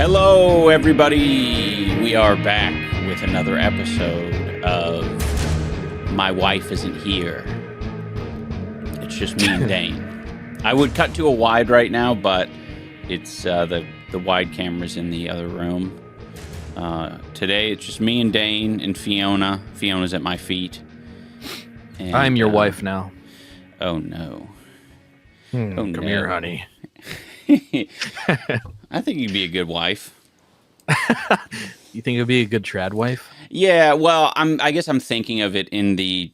Hello, everybody. We are back with another episode of My Wife Isn't Here. It's just me and Dane. I would cut to a wide right now, but it's the wide camera's in the other room. Today, it's just me and Dane and Fiona. Fiona's at my feet. And, I'm your wife now. Oh, no. Come here, honey. I think you'd be a good wife. You think it'd be a good trad wife? Yeah, well, I guess I'm thinking of it in the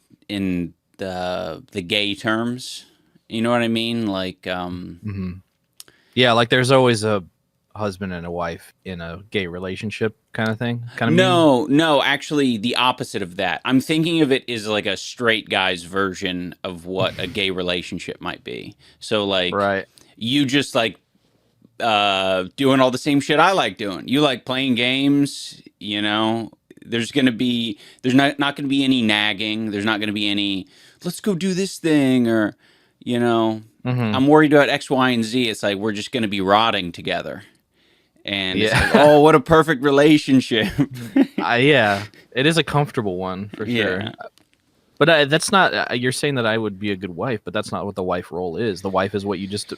gay terms. You know what I mean? Like, Yeah, like there's always a husband and a wife in a gay relationship kind of thing. No, actually, the opposite of that. I'm thinking of it as like a straight guy's version of what a gay relationship might be. So, like, right. You just like doing all the same shit I like doing. You like playing games, you know. There's not going to be any nagging. There's not going to be any let's go do this thing, or you know, I'm worried about X, Y, and Z. It's like we're just going to be rotting together. And it's like, oh, what a perfect relationship. Yeah, it is a comfortable one for sure. Yeah. But that's not. You're saying that I would be a good wife, but that's not what the wife role is. The wife is what you just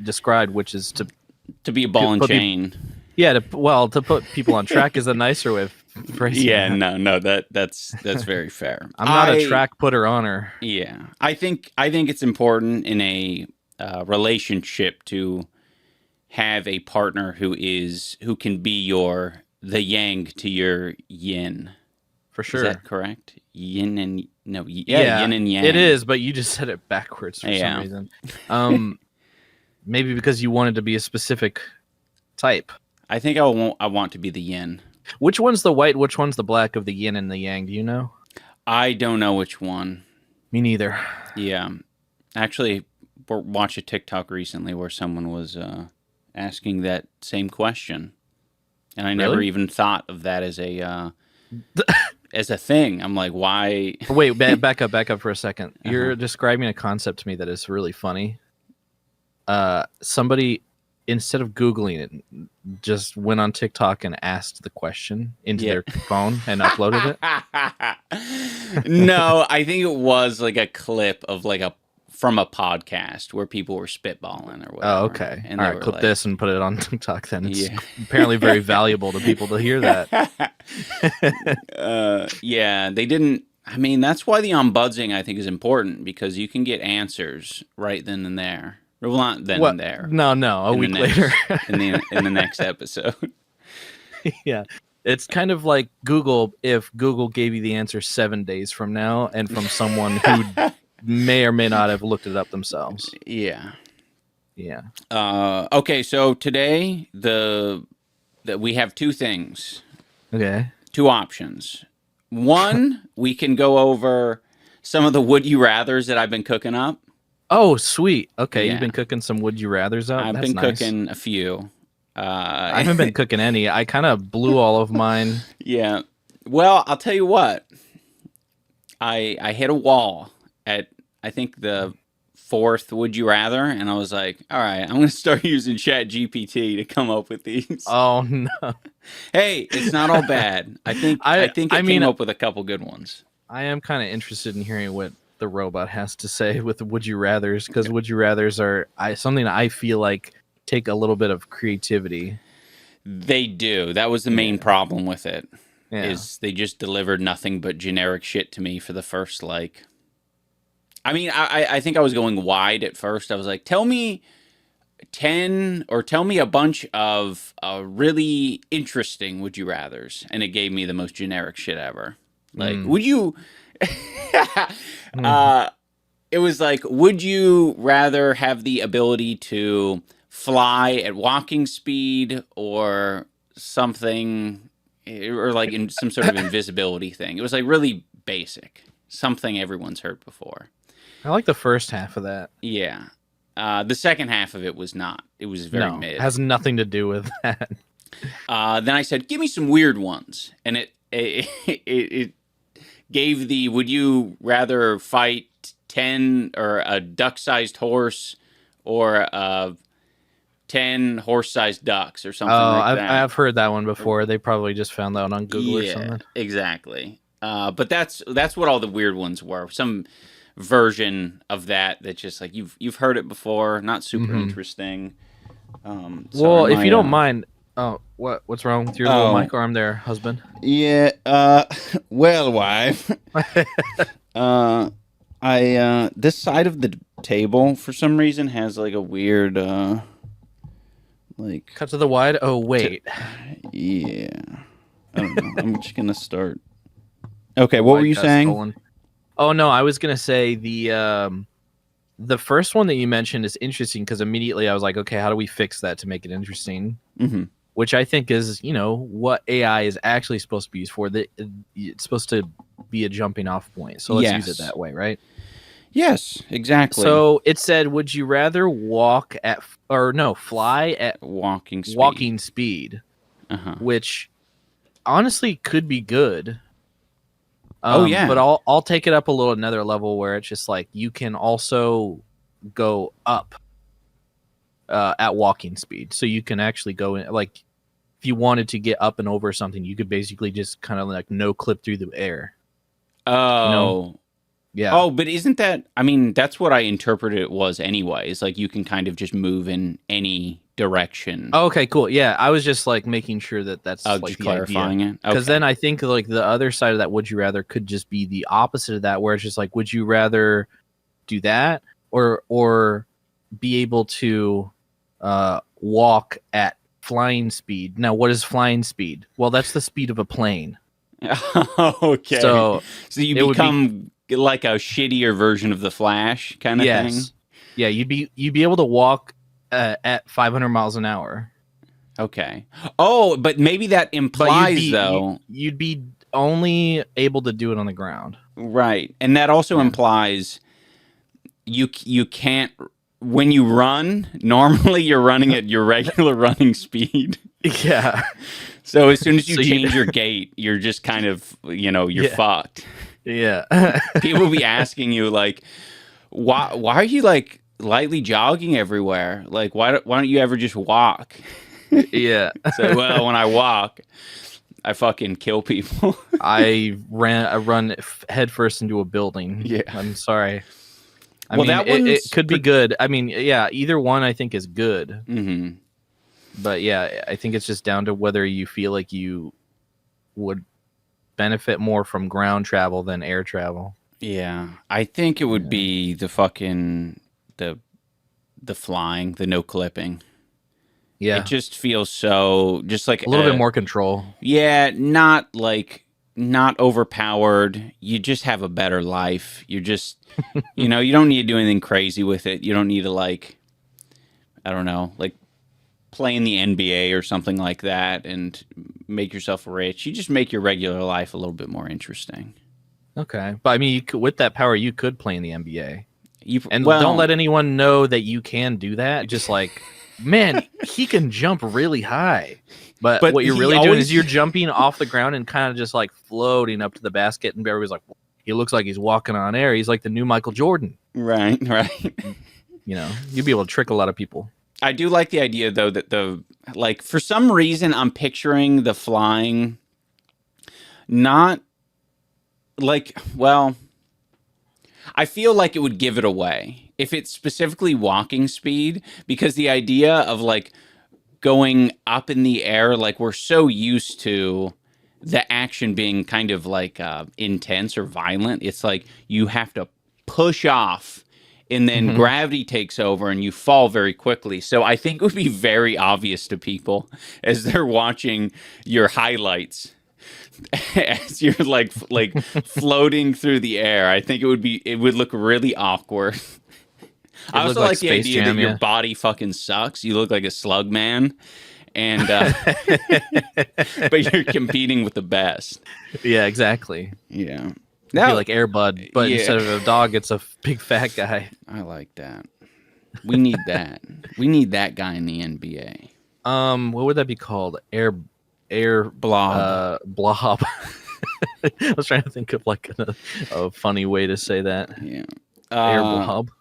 described, which is to be a ball and chain. To put people on track is a nicer way of phrasing. Yeah, that. no, that's very fair. I'm not a track putter on her. Yeah, I think it's important in a relationship to have a partner who can be the yang to your yin. For sure. Is that correct? Yin and yin and yang. It is, but you just said it backwards for some reason. Maybe because you wanted to be a specific type. I think I want to be the yin. Which one's the white? Which one's the black of the yin and the yang? Do you know? I don't know which one. Me neither. Yeah, actually, watched a TikTok recently where someone was asking that same question, and I never even thought of that as a as a thing. I'm like, why? Wait, back up for a second. You're describing a concept to me that is really funny. Somebody, instead of Googling it, just went on TikTok and asked the question into their phone and uploaded it. No, I think it was like a clip of from a podcast where people were spitballing or whatever. Oh, okay. And all right, clip this and put it on TikTok then. It's apparently very valuable to people to hear that. Yeah, they didn't. I mean, that's why the ombudsing, I think, is important, because you can get answers right then and there. Well, not then and there. No, a week later. in the next episode. Yeah. It's kind of like Google, if Google gave you the answer 7 days from now and from someone who may or may not have looked it up themselves. Yeah. Yeah. Okay, so today we have two things. Okay. Two options. One, we can go over some of the would you rathers that I've been cooking up. Oh, sweet. Okay, yeah. You've been cooking some would you rathers up? I've been cooking a few. I haven't been cooking any. I kind of blew all of mine. Yeah. Well, I'll tell you what. I hit a wall at, I think, the fourth would you rather, and I was like, all right, I'm going to start using ChatGPT to come up with these. Oh, no. Hey, it's not all bad. I think it came up with a couple good ones. I am kind of interested in hearing what the robot has to say with the would you rathers, because would you rathers are something I feel like take a little bit of creativity. They do. That was the main problem with it. Yeah. Is they just delivered nothing but generic shit to me for the first, like, I mean, I think I was going wide at first. I was like, tell me 10 or tell me a bunch of really interesting would you rathers, and it gave me the most generic shit ever. Like, would you it was like, would you rather have the ability to fly at walking speed or something, or like in some sort of invisibility thing? It was like really basic, something everyone's heard before. I like the first half of that. Yeah. The second half of it was not. It was very mid. It has nothing to do with that. Then I said, give me some weird ones. And it gave the, would you rather fight 10 or a duck-sized horse or a 10 horse-sized ducks or something Oh, like that. I've heard that one before. They probably just found that one on Google or something. Exactly. But that's what all the weird ones were. Some version of that just like you've heard it before. Not super interesting. Well, if you don't mind, what's wrong with your little mic arm there, husband? Yeah. Well, wife. This side of the table for some reason has like a weird like cut to the wide. Oh wait. Yeah. I don't know. I'm just gonna start. Okay, what were you saying? Stolen. Oh no, I was gonna say the first one that you mentioned is interesting because immediately I was like, okay, how do we fix that to make it interesting? Mm-hmm. Which I think is, what AI is actually supposed to be used for. It's supposed to be a jumping off point. So let's use it that way, right? Yes, exactly. So it said, would you rather fly at walking speed, which honestly could be good. But I'll take it up another level where it's just like you can also go up at walking speed. So you can actually go in, like if you wanted to get up and over something, you could basically just kind of like no clip through the air. Oh. Yeah. Oh, but isn't that, I mean, that's what I interpreted it was anyway. It's like you can kind of just move in any direction. Oh, okay, cool. Yeah, I was just like making sure that's like just the clarifying idea. it. Because then I think like the other side of that would you rather could just be the opposite of that, where it's just like, would you rather do that or be able to walk at flying speed? Now, what is flying speed? Well, that's the speed of a plane. Okay. So you become like a shittier version of the Flash kind of thing. Yeah, you'd be able to walk at 500 miles an hour. Okay. Oh, but maybe that implies you'd be only able to do it on the ground. Right. And that also implies you can't, when you run, normally you're running at your regular running speed. Yeah. So as soon as you change your gait, you're just kind of, you're fucked. Yeah. People will be asking you like, why are you like lightly jogging everywhere? Like, why don't you ever just walk? Yeah. So, well, when I walk, I fucking kill people. I run headfirst into a building. Yeah. I'm sorry. I mean, it could be good. I mean, yeah, either one I think is good. Mm-hmm. But yeah, I think it's just down to whether you feel like you would benefit more from ground travel than air travel. Yeah, I think it would be the fucking the flying, the no clipping. Yeah, it just feels so just like a little bit more control. Yeah, not overpowered. You just have a better life. You're just you don't need to do anything crazy with it. You don't need to like, I don't know, like play in the NBA or something like that and make yourself rich. You just make your regular life a little bit more interesting. Okay, but I mean, with that power, you could play in the NBA. Don't let anyone know that you can do that. Just like, man, he can jump really high. But what you're really doing is you're jumping off the ground and kind of just like floating up to the basket, and everybody's like, he looks like he's walking on air. He's like the new Michael Jordan. Right. You'd be able to trick a lot of people. I do like the idea, though, that for some reason, I'm picturing the flying not like, well, I feel like it would give it away if it's specifically walking speed, because the idea of like going up in the air, like we're so used to the action being kind of like intense or violent. It's like you have to push off and then gravity takes over and you fall very quickly. So I think it would be very obvious to people as they're watching your highlights as you're like floating through the air. I think it would look really awkward. I also like the idea that your body fucking sucks. You look like a slug man. And but you're competing with the best. Yeah, exactly. Yeah. It'd be like Air Bud, but instead of a dog, it's a big fat guy. I like that. We need that. We need that guy in the NBA. What would that be called? Air blob. Blob. I was trying to think of like a funny way to say that. Yeah. Air blob.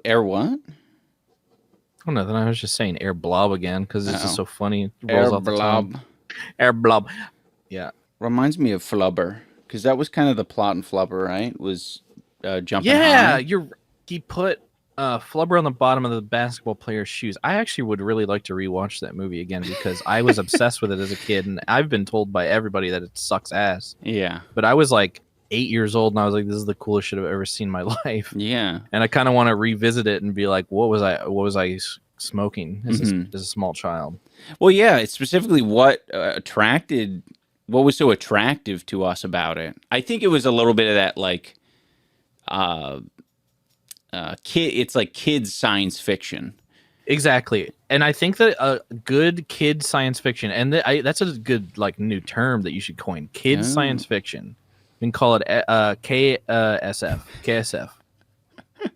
Air what? Oh no, then I was just saying air blob again because it's just so funny. It rolls Air off the blob. tongue. Air blob. Yeah. Reminds me of Flubber, because that was kind of the plot in Flubber, right? Was jumping Yeah, high. he put Flubber on the bottom of the basketball player's shoes. I actually would really like to rewatch that movie again because I was obsessed with it as a kid, and I've been told by everybody that it sucks ass. Yeah. But I was like 8 years old, and I was like, "This is the coolest shit I've ever seen in my life." Yeah. And I kind of want to revisit it and be like, "What was I smoking as a small child?" Well, yeah. It's specifically what what was so attractive to us about it. I think it was a little bit of that, like, it's like kids science fiction. Exactly. And I think that a good kid science fiction, and that's a good like new term that you should coin, kid science fiction. You can call it KSF.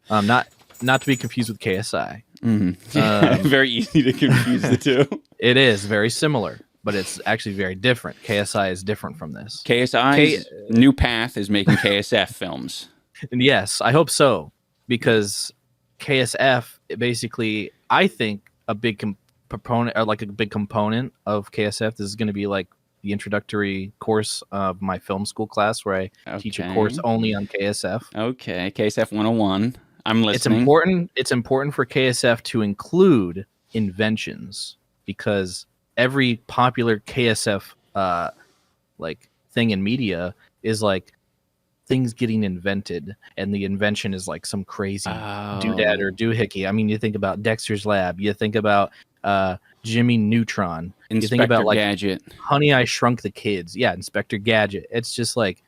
Not to be confused with KSI. Very easy to confuse the two. It is very similar, but it's actually very different. KSI is different from this. KSI's new path is making KSF films. And yes, I hope so, because KSF basically, I think a big component, or like a big component of KSF, this is going to be like the introductory course of my film school class where I teach a course only on KSF. Okay, KSF 101. I'm listening. It's important for KSF to include inventions, because every popular KSF like thing in media is like things getting invented, and the invention is like some crazy doodad or doohickey. I mean, you think about Dexter's Lab, you think about Jimmy Neutron, you think about like Gadget. Honey, I Shrunk the Kids. Yeah, Inspector Gadget. It's just like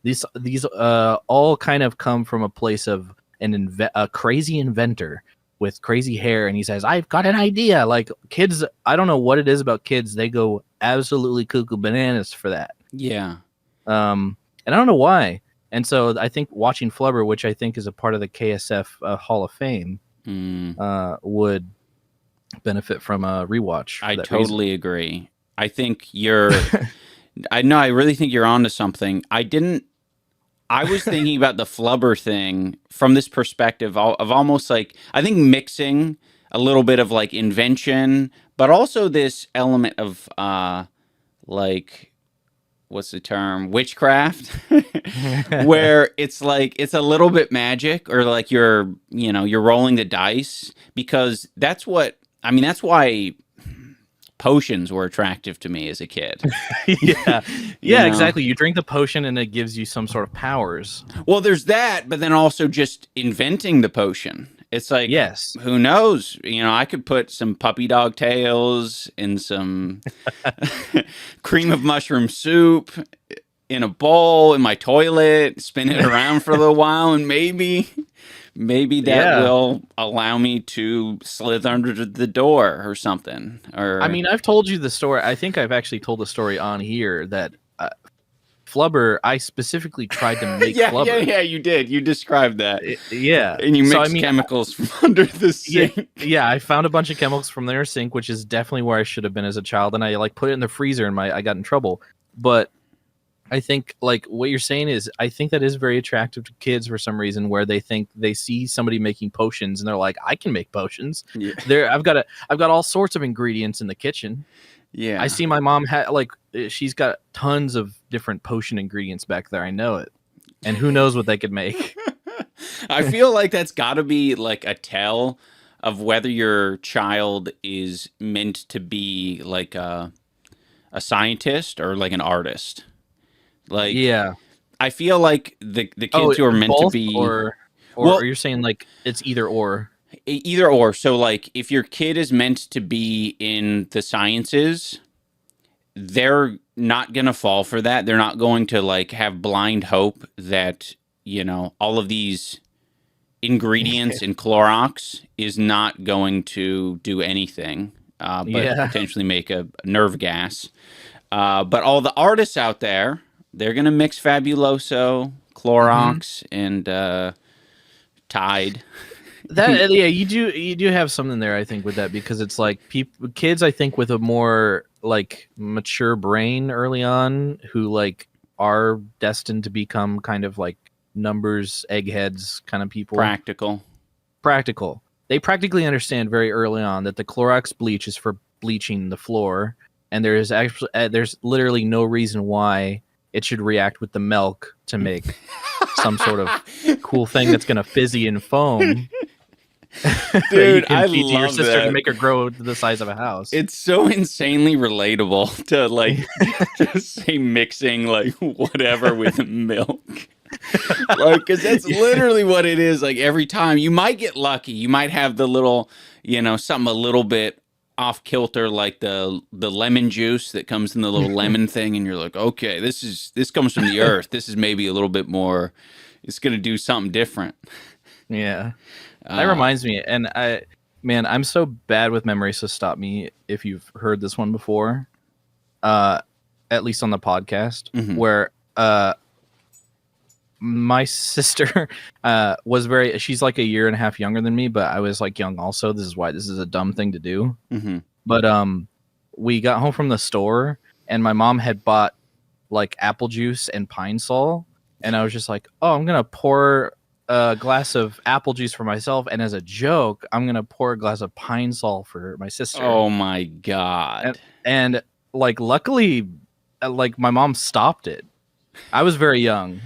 these all kind of come from a place of a crazy inventor with crazy hair, and he says, "I've got an idea." Like kids, I don't know what it is about kids, they go absolutely cuckoo bananas for that. Yeah. And I don't know why. And so I think watching Flubber, which I think is a part of the KSF Hall of Fame, would benefit from a rewatch. I totally agree. I think I really think you're onto something. I was thinking about the Flubber thing from this perspective of almost like, I think mixing a little bit of like invention, but also this element of like, what's the term? Witchcraft, where it's like, it's a little bit magic, or like you're rolling the dice, because that's why potions were attractive to me as a kid. Yeah, exactly. You drink the potion and it gives you some sort of powers. Well, there's that, but then also just inventing the potion. It's like, yes, who knows? I could put some puppy dog tails in some cream of mushroom soup in a bowl in my toilet, spin it around for a little while, and maybe that will allow me to slither under the door or something. Or I mean, I've told you the story. I think I've actually told the story on here that Flubber, I specifically tried to make Flubber. Yeah, you did. You described that. And you mixed chemicals from under the sink. Yeah, I found a bunch of chemicals from their sink, which is definitely where I should have been as a child, and I like put it in the freezer, and I got in trouble. But I think like what you're saying is, I think that is very attractive to kids for some reason, where they think they see somebody making potions and they're like, I can make potions. Yeah. I've got all sorts of ingredients in the kitchen. Yeah. I see my mom she's got tons of different potion ingredients back there. I know it. And who knows what they could make. I feel like that's got to be like a tell of whether your child is meant to be like a scientist or like an artist. Like, yeah, I feel like the kids who are meant to be, or you're saying like it's either or. Either or. So like if your kid is meant to be in the sciences, they're not going to fall for that. They're not going to like have blind hope that, all of these ingredients in Clorox is not going to do anything, but potentially make a nerve gas. But all the artists out there, they're going to mix Fabuloso, Clorox, and Tide. You do have something there, I think, with that, because it's like kids, I think, with a more like mature brain early on, who like are destined to become kind of like numbers, eggheads kind of people. Practical. they practically understand very early on that the Clorox bleach is for bleaching the floor, and there's literally no reason why it should react with the milk to make some sort of cool thing that's gonna fizzy and foam. Dude, you can I feed to your love sister that. to make her grow to the size of a house. It's so insanely relatable to like just say mixing like whatever with milk. Like, because that's literally what it is. Like every time you might get lucky, you might have the little, something a little bit off kilter, like the lemon juice that comes in the little lemon thing, and you're like, okay, this comes from the earth. This is maybe a little bit more. It's gonna do something different. Yeah. That reminds me, and I'm so bad with memory, so stop me if you've heard this one before, at least on the podcast, where my sister she's like a year and a half younger than me, but I was like young also. This is why this is a dumb thing to do. But we got home from the store, and my mom had bought like apple juice and Pine Sol, and I was just like, oh, I'm going to pour a glass of apple juice for myself, and as a joke, I'm gonna pour a glass of Pine Sol for my sister. Oh my god! And like, luckily, like my mom stopped it. I was very young,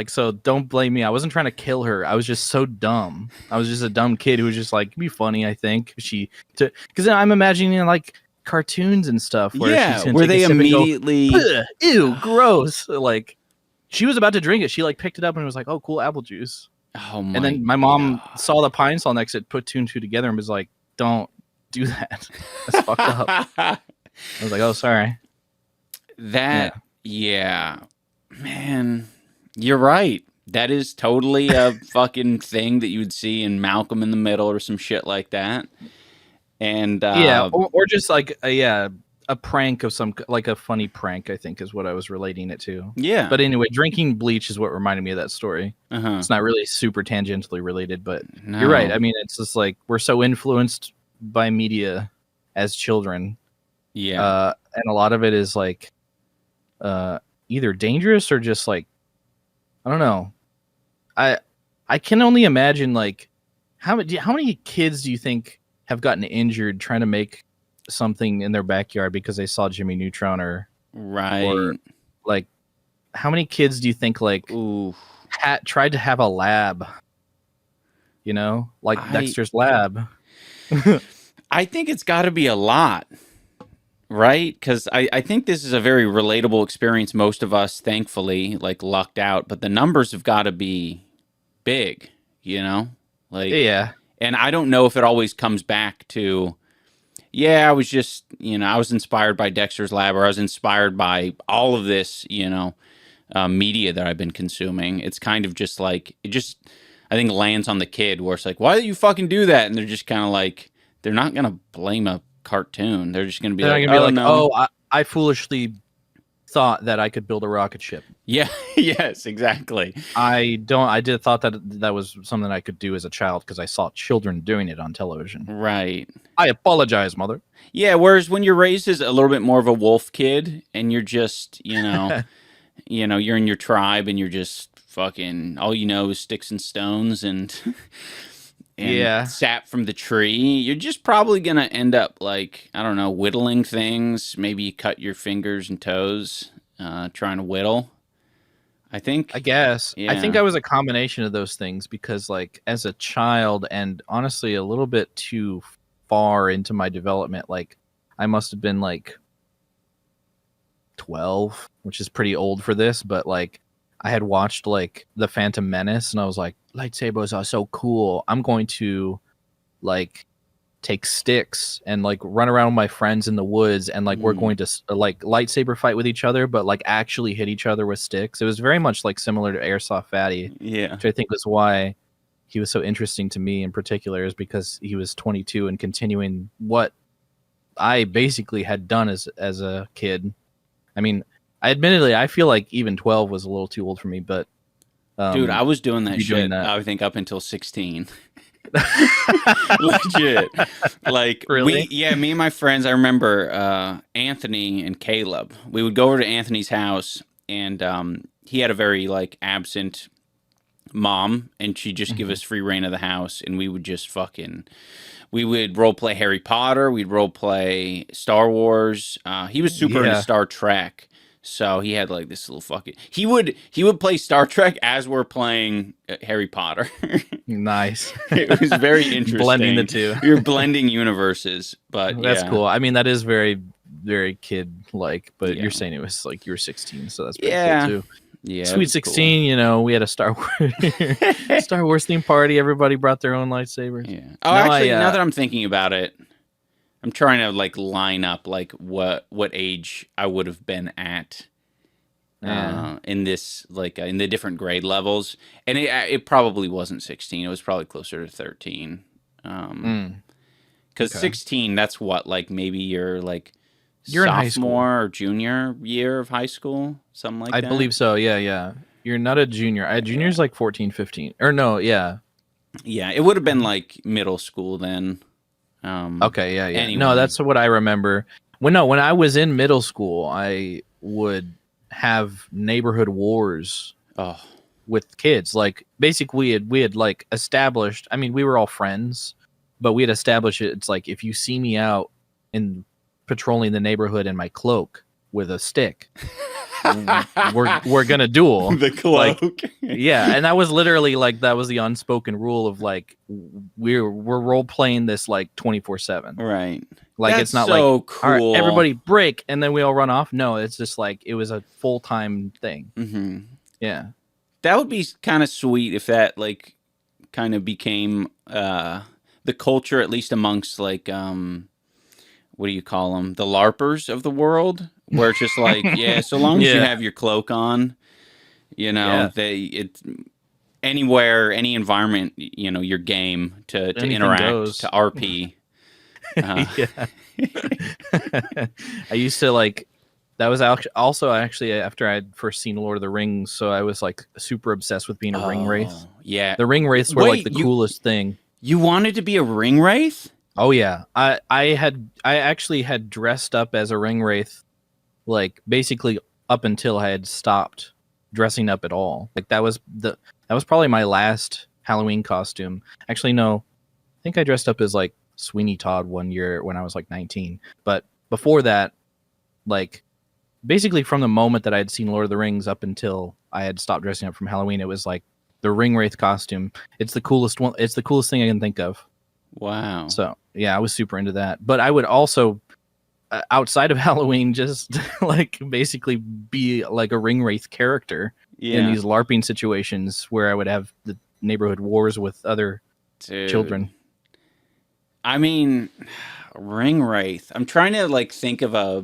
so don't blame me. I wasn't trying to kill her. I was just so dumb. I was just a dumb kid who was just like, be funny. I think because I'm imagining like cartoons and stuff where where they immediately go, ew, gross. Like, she was about to drink it. She like picked it up and was like, "Oh, cool apple juice." Oh my! And then my mom saw the Pine Sol next to it, put two and two together, and was like, "Don't do that. That's fucked up." I was like, "Oh, sorry." Yeah, man, you're right. That is totally a fucking thing that you would see in Malcolm in the Middle or some shit like that. And or just like a prank of some, like a funny prank, I think is what I was relating it to. Yeah. But anyway, drinking bleach is what reminded me of that story. It's not really super tangentially related, but you're right. I mean, it's just like we're so influenced by media as children. Yeah. And a lot of it is like either dangerous or just like, I don't know. I can only imagine like how many kids do you think have gotten injured trying to make something in their backyard because they saw Jimmy Neutron or like how many kids do you think like tried to have a lab, like Dexter's lab? I think it's got to be a lot, right? Because I think this is a very relatable experience. Most of us, thankfully, like lucked out, but the numbers have got to be big, like and I don't know if it always comes back to I was just, I was inspired by Dexter's Lab, or I was inspired by all of this, media that I've been consuming. It's kind of just like, I think lands on the kid where it's like, why do you fucking do that? And they're just kind of like, they're not going to blame a cartoon. They're just going to be like, I foolishly thought that I could build a rocket ship. Yeah. Yes, exactly. I did thought that was something I could do as a child because I saw children doing it on television. Right. I apologize, mother. Yeah. Whereas when you're raised as a little bit more of a wolf kid and you're just, you're in your tribe and you're just fucking, all you know is sticks and stones and sap from the tree, you're just probably going to end up like, I don't know, whittling things. Maybe you cut your fingers and toes trying to whittle. I guess. Yeah. I think I was a combination of those things because like as a child and honestly a little bit too far into my development, like I must have been like 12, which is pretty old for this, but like I had watched like The Phantom Menace and I was like, lightsabers are so cool. I'm going to like take sticks and like run around with my friends in the woods and like we're going to like lightsaber fight with each other, but like actually hit each other with sticks. It was very much like similar to Airsoft Fatty, which I think was why he was so interesting to me in particular, is because he was 22 and continuing what I basically had done as a kid. I mean, I feel like even 12 was a little too old for me, but dude, I was doing that shit. I think up until 16. Legit. Like really? Me and my friends, I remember Anthony and Caleb. We would go over to Anthony's house and he had a very like absent mom, and she'd just give us free reign of the house, and we would just we would role play Harry Potter, we'd role play Star Wars. He was super into Star Trek, so he had like this little he would play Star Trek as we're playing Harry Potter. Nice. It was very interesting. Blending the two. We were blending universes, but that's cool. I mean, that is very, very kid-like, but you're saying it was like you were 16, so that's pretty cool too. Yeah, Sweet 16, cool. We had a Star Wars theme party. Everybody brought their own lightsabers. Yeah. Oh, actually, now that I'm thinking about it, I'm trying to like line up like what age I would have been at in this in the different grade levels, and it probably wasn't 16. It was probably closer to 13. Because 16, that's what maybe you're you're sophomore or junior year of high school, something like that. I believe so. Yeah. You're not a junior. A junior's like 14, 15. Or no, yeah. Yeah, it would have been like middle school then. Okay, yeah. Anyway. No, that's what I remember. When I was in middle school, I would have neighborhood wars with kids. Like basically we had like established, I mean, we were all friends, but we had established it's like if you see me out in patrolling the neighborhood in my cloak with a stick, we're gonna duel. The cloak. Yeah, and that was literally that was the unspoken rule of we're role playing this 24/7. Right. That's it's not so cool. All right, everybody break and then we all run off. No, it's just it was a full-time thing. Mm-hmm. Yeah. That would be kind of sweet if that kind of became the culture, at least amongst what do you call them? The LARPers of the world, where it's just so long as you have your cloak on, anywhere, any environment, your game to interact, goes. To RP. Yeah. I used to that was also actually after I'd first seen Lord of the Rings, so I was super obsessed with being a ring wraith. Yeah. The ring wraiths were the coolest thing. You wanted to be a ring wraith? Oh yeah, I actually had dressed up as a ring wraith, basically up until I had stopped dressing up at all. That was probably my last Halloween costume. Actually, no, I think I dressed up as Sweeney Todd one year when I was 19. But before that, basically from the moment that I had seen Lord of the Rings up until I had stopped dressing up from Halloween, it was the ring wraith costume. It's the coolest one. It's the coolest thing I can think of. Wow. So yeah, I was super into that. But I would also, outside of Halloween, just basically be a ring wraith character in these LARPing situations where I would have the neighborhood wars with other children. I mean, ring wraith. I'm trying to think of a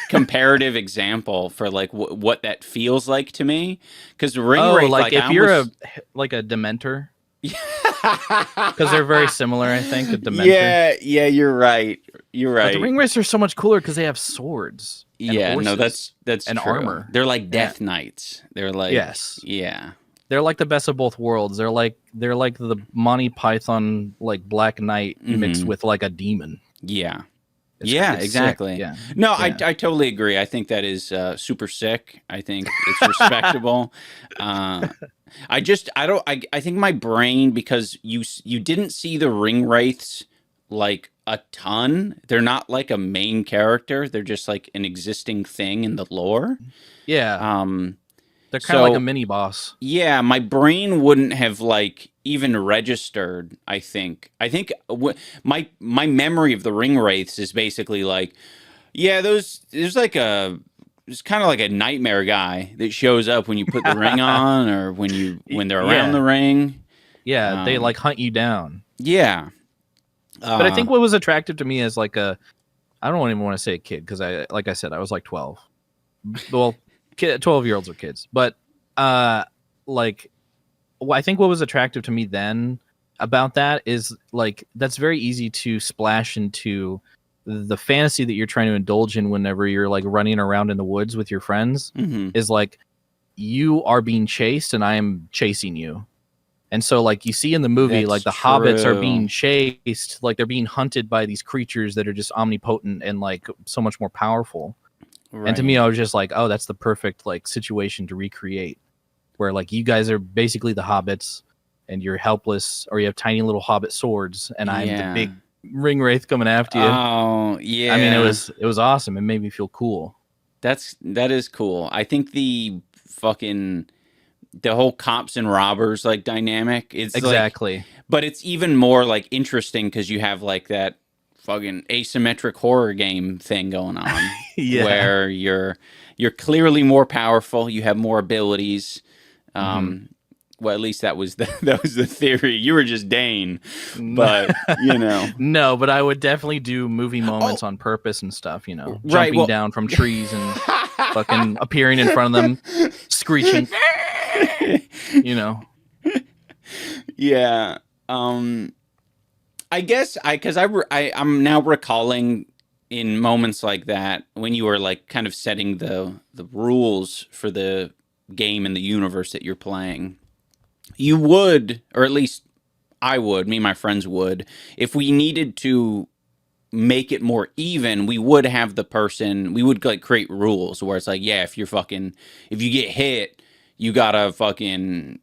comparative example for what that feels like to me. Because ring wraith, if you're a Dementor. Because they're very similar, I think. A Dementor. Yeah, you're right. But the ring wraiths are so much cooler because they have swords. Yeah, no, that's and true. Armor. They're like Death Knights. They're yes, yeah. They're the best of both worlds. They're like the Monty Python Black Knight mixed with a demon. Yeah. It's exactly. Sick. Yeah. No, I totally agree. I think that is super sick. I think it's respectable. I think my brain, because you didn't see the ring wraiths a ton. They're not a main character. They're just an existing thing in the lore. Yeah. They're kind of like a mini boss. Yeah, my brain wouldn't have even registered. I think my memory of the ring wraiths is basically there's it's kind of like a nightmare guy that shows up when you put the ring on or when they're around the ring. Yeah, they hunt you down. Yeah. But I think what was attractive to me as I don't even want to say a kid because I said I was 12. Well, 12-year-olds are kids, but I think what was attractive to me then about that is that's very easy to splash into the fantasy that you're trying to indulge in whenever you're running around in the woods with your friends. Mm-hmm. Is you are being chased and I am chasing you. And so you see in the movie, That's the true. hobbits are being chased, they're being hunted by these creatures that are just omnipotent and so much more powerful. Right. And to me, I was just oh, that's the perfect situation to recreate. where like you guys are basically the hobbits and you're helpless, or you have tiny little hobbit swords, and I'm the big ring wraith coming after you. Oh yeah. I mean, it was awesome. It made me feel cool. That is cool. I think the whole cops and robbers like dynamic is exactly. Like, but it's even more like interesting because you have like that fucking asymmetric horror game thing going on. Where you're clearly more powerful, you have more abilities. Well, at least that was the theory. You were just Dane, but you know. No, but I would definitely do movie moments on purpose and stuff. You know, jumping down from trees and fucking appearing in front of them, screeching. You know. Yeah. I guess I'm now recalling in moments like that when you were like kind of setting the rules for the game and the universe that you're playing. You would, or at least I would, me and my friends would, if we needed to make it more even, we would have the person, we would like create rules where it's like, yeah, if you get hit, you gotta fucking,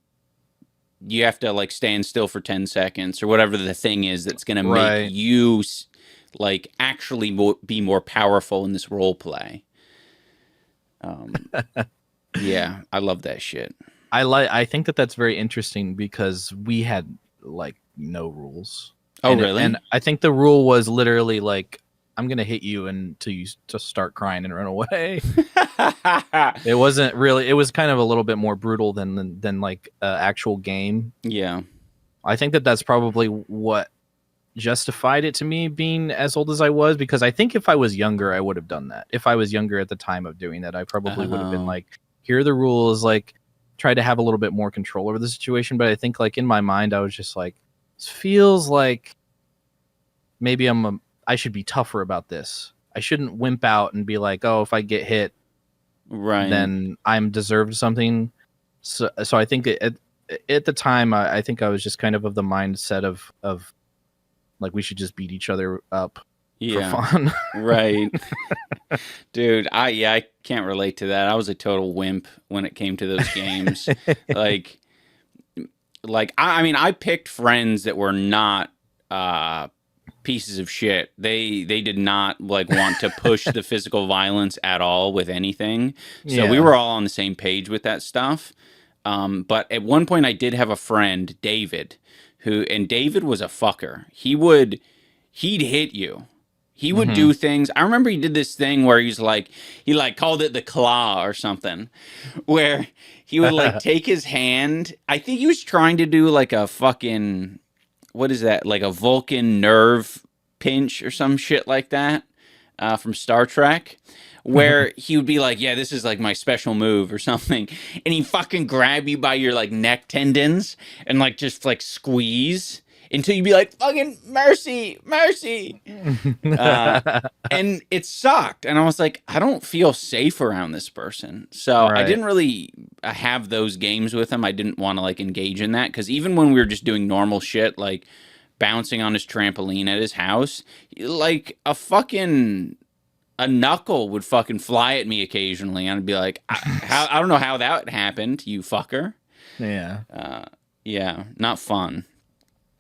you have to like stand still for 10 seconds or whatever the thing is that's gonna make you like actually be more powerful in this role play. Yeah, I love that shit. I think that's very interesting because we had like no rules. Oh, really? And I think the rule was literally like, I'm gonna hit you until you just start crying and run away. It wasn't really. It was kind of a little bit more brutal than like actual game. Yeah, I think that's probably what justified it to me being as old as I was, because I think if I was younger, I would have done that. If I was younger at the time of doing that, I probably would have been like, here are the rules, like try to have a little bit more control over the situation. But I think like in my mind, I was just like, this feels like maybe I should be tougher about this. I shouldn't wimp out and be like, oh, if I get hit, then I'm deserved something. So I think at the time, I think I was just kind of the mindset of like, we should just beat each other up for fun. Right. Dude, I can't relate to that. I was a total wimp when it came to those games. like I mean, I picked friends that were not pieces of shit. They did not like want to push the physical violence at all with anything. So we were all on the same page with that stuff. But at one point I did have a friend, David, and David was a fucker. He'd hit you. He would do things. I remember he did this thing where he called it the claw or something, where he would like take his hand. I think he was trying to do like a fucking, what is that? Like a Vulcan nerve pinch or some shit like that from Star Trek, where he would be like, yeah, this is like my special move or something. And he fucking grab you by your like neck tendons and like just like squeeze until you'd be like, fucking mercy. And it sucked. And I was like, I don't feel safe around this person. So I didn't really have those games with him. I didn't want to like engage in that. Because even when we were just doing normal shit, like bouncing on his trampoline at his house, like a knuckle would fucking fly at me occasionally. And I'd be like, I don't know how that happened, you fucker. Yeah. Yeah, not fun.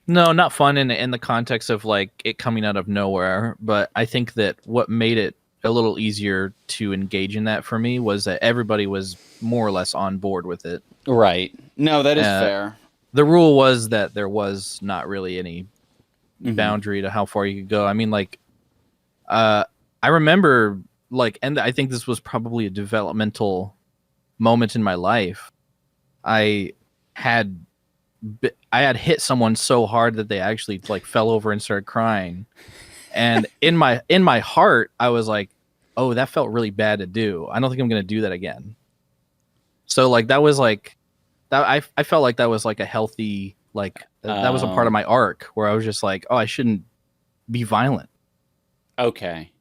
No, not fun in the context of like it coming out of nowhere. But I think that what made it a little easier to engage in that for me was that everybody was more or less on board with it. Right. No, that is fair. The rule was that there was not really any boundary to how far you could go. I mean, like, I remember, like, and I think this was probably a developmental moment in my life. I had hit someone so hard that they actually like fell over and started crying. And in my heart, I was like, oh, that felt really bad to do. I don't think I'm going to do that again. So like, that was like, that I felt like that was like a healthy, like that was a part of my arc where I was just like, oh, I shouldn't be violent. Okay.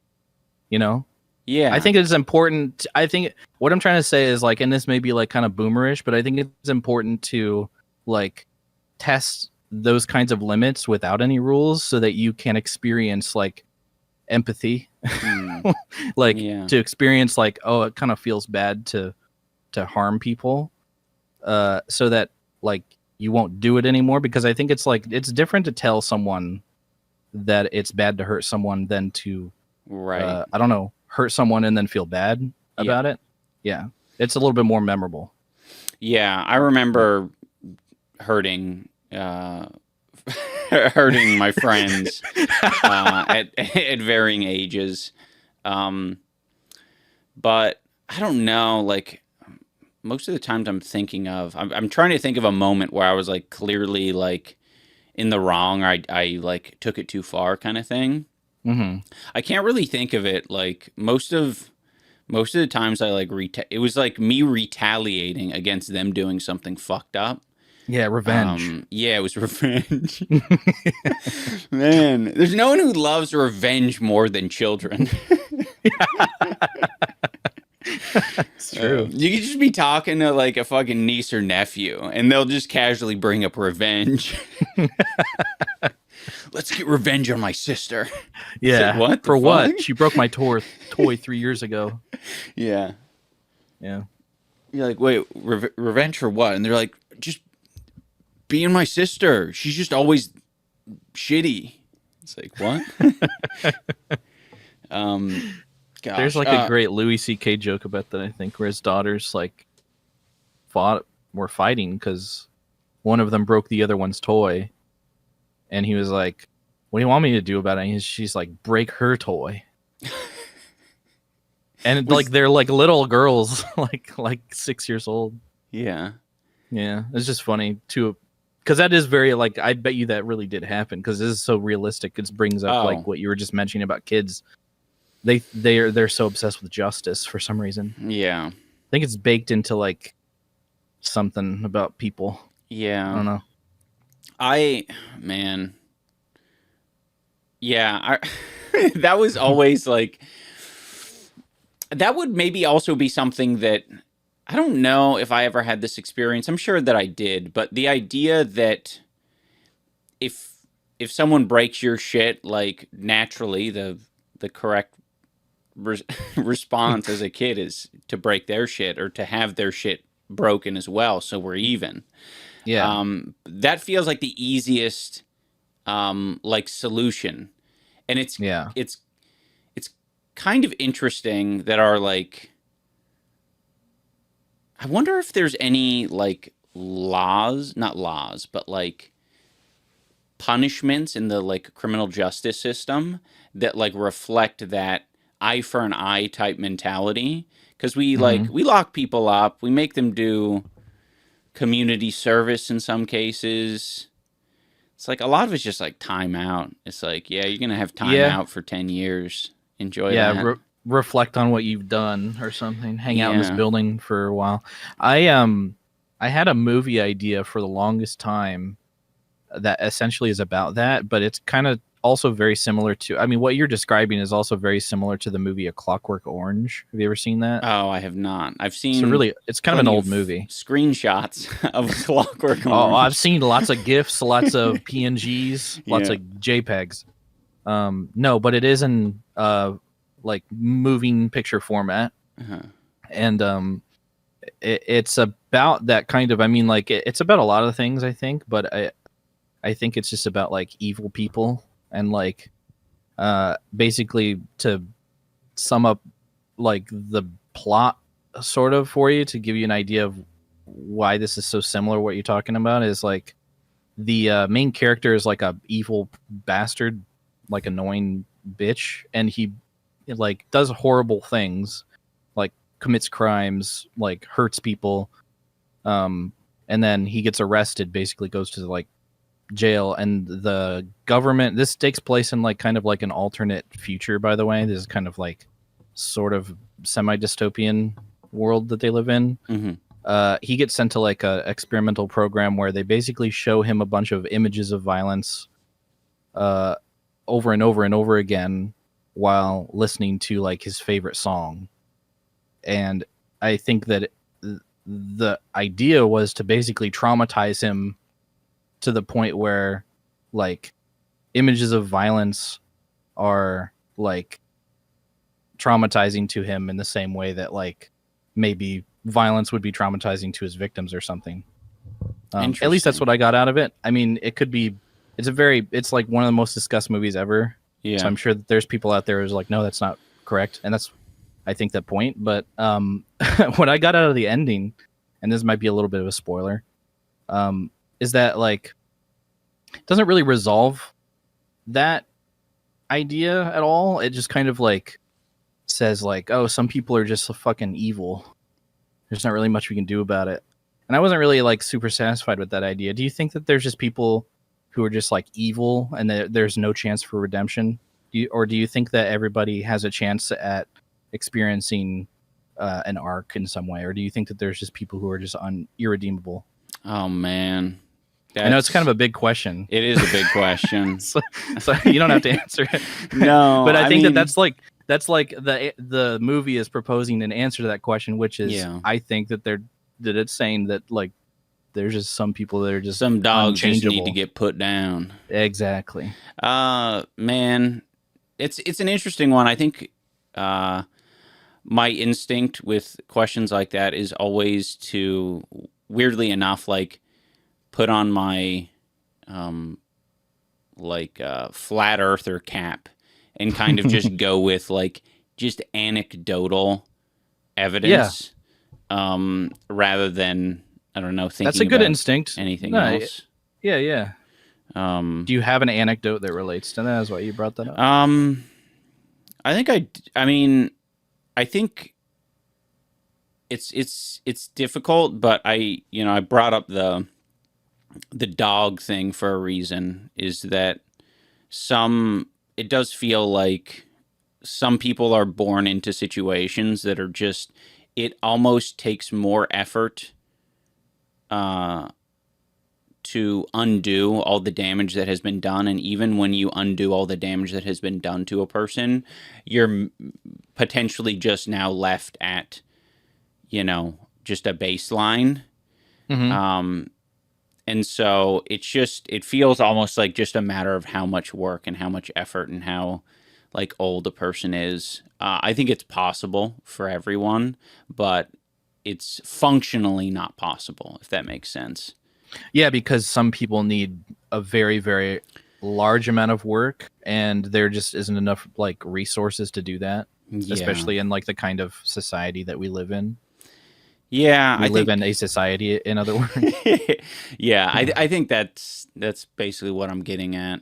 You know? Yeah. I think it's important. I think what I'm trying to say is like, and this may be like kind of boomerish, but I think it's important to like test those kinds of limits without any rules so that you can experience like empathy, like to experience like, oh, it kind of feels bad to harm people. so that like you won't do it anymore, because I think it's like it's different to tell someone that it's bad to hurt someone than to I don't know, hurt someone and then feel bad about it. Yeah, it's a little bit more memorable. Yeah, I remember hurting hurting my friends at varying ages, but I don't know, like most of the times I'm trying to think of a moment where I was like clearly like in the wrong, or I like took it too far kind of thing. Mm-hmm. I can't really think of it. Like most of the times I like it was like me retaliating against them doing something fucked up. Yeah, revenge. Yeah, it was revenge. Man, there's no one who loves revenge more than children. It's true. You could just be talking to like a fucking niece or nephew, and they'll just casually bring up revenge. Let's get revenge on my sister. Yeah. Like, what? For what? She broke my toy 3 years ago. Yeah. Yeah. You're like, wait, revenge for what? And they're like, just being my sister. She's just always shitty. It's like, what? Gosh. There's like a great Louis C.K. joke about that, I think, where his daughters like were fighting because one of them broke the other one's toy. And he was like, what do you want me to do about it? And she's like, break her toy. And like they're like little girls, like 6 years old. Yeah. Yeah. It's just funny too. Because that is very like, I bet you that really did happen, because this is so realistic. It brings up like what you were just mentioning about kids. They're so obsessed with justice for some reason. Yeah. I think it's baked into like something about people. Yeah. I don't know. Yeah, that was always like, that would maybe also be something that, I don't know if I ever had this experience. I'm sure that I did, but the idea that if someone breaks your shit, like naturally the correct response as a kid is to break their shit or to have their shit broken as well, so we're even. Yeah. That feels like the easiest like solution. And it's kind of interesting that our like, I wonder if there's any like not laws, but like punishments in the like criminal justice system that like reflect that eye for an eye type mentality. Because we lock people up, we make them do community service in some cases. It's like a lot of it's just like time out. It's like, yeah, you're gonna have time out for 10 years. Enjoy that. Reflect on what you've done or something. Hang out in this building for a while. I had a movie idea for the longest time that essentially is about that, but it's kind of also very similar to, I mean, what you're describing is also very similar to the movie A Clockwork Orange. Have you ever seen that? Oh, I have not. I've seen. So really, it's kind of an old movie. Screenshots of Clockwork Orange. Oh, I've seen lots of GIFs, lots of PNGs, lots of JPEGs. No, but it is in like moving picture format, and it's about that kind of. I mean, like it's about a lot of things, I think, but I think it's just about like evil people. And like, basically to sum up like the plot sort of for you, to give you an idea of why this is so similar, what you're talking about is like the main character is like a evil bastard, like annoying bitch. And he like does horrible things, like commits crimes, like hurts people. And then he gets arrested, basically goes to like jail, and the government, this takes place in like kind of like an alternate future, by the way. This is kind of like sort of semi-dystopian world that they live in. He gets sent to like a experimental program where they basically show him a bunch of images of violence over and over and over again while listening to like his favorite song. And I think that the idea was to basically traumatize him to the point where like images of violence are like traumatizing to him in the same way that like maybe violence would be traumatizing to his victims or something. At least that's what I got out of it. I mean, it could be. It's like one of the most discussed movies ever. Yeah. So I'm sure that there's people out there who's like, no, that's not correct, and that's, I think, that point. But what I got out of the ending, and this might be a little bit of a spoiler, is that like it doesn't really resolve that idea at all. It just kind of like says like, oh, some people are just fucking evil. There's not really much we can do about it. And I wasn't really like super satisfied with that idea. Do you think that there's just people who are just like evil and there's no chance for redemption? Or do you think that everybody has a chance at experiencing an arc in some way? Or do you think that there's just people who are just irredeemable? Oh, man. I know it's kind of a big question. It is a big question. so you don't have to answer it. No, but I think that's like the movie is proposing an answer to that question, which is I think that it's saying that like there's just some people that are just some dogs just need to get put down. Exactly. Man, it's an interesting one. I think my instinct with questions like that is always to, weirdly enough, like put on my flat earther cap and kind of just go with like just anecdotal evidence rather than, I don't know, thinking that's a good instinct. Anything else. Yeah. Do you have an anecdote that relates to that? Is why you brought that up? I think it's difficult, but I brought up the dog thing for a reason, is that it does feel like some people are born into situations that are just, it almost takes more effort to undo all the damage that has been done. And even when you undo all the damage that has been done to a person, you're potentially just now left at, just a baseline. Mm-hmm. And so it feels almost like just a matter of how much work and how much effort and how like old a person is. I think it's possible for everyone, but it's functionally not possible, if that makes sense. Yeah, because some people need a very, very large amount of work, and there just isn't enough like resources to do that, especially in like the kind of society that we live in. Yeah, I live in a society, in other words. Yeah, I think that's basically what I'm getting at.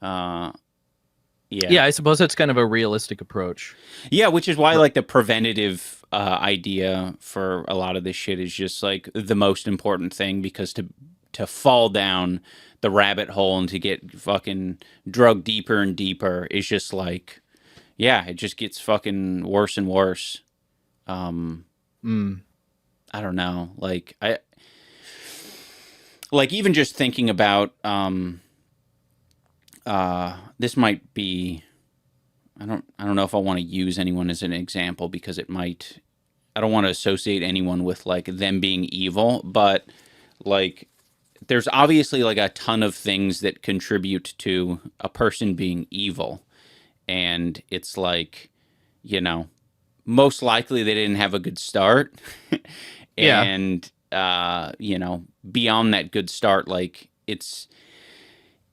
Yeah, I suppose that's kind of a realistic approach. Yeah, which is why like the preventative idea for a lot of this shit is just like the most important thing, because to fall down the rabbit hole and to get fucking drugged deeper and deeper is just like, it just gets fucking worse and worse. I don't know. Like even just thinking about this might be, I don't know if I want to use anyone as an example, because I don't want to associate anyone with like them being evil, but like there's obviously like a ton of things that contribute to a person being evil. And it's like, most likely they didn't have a good start. And, beyond that good start, like it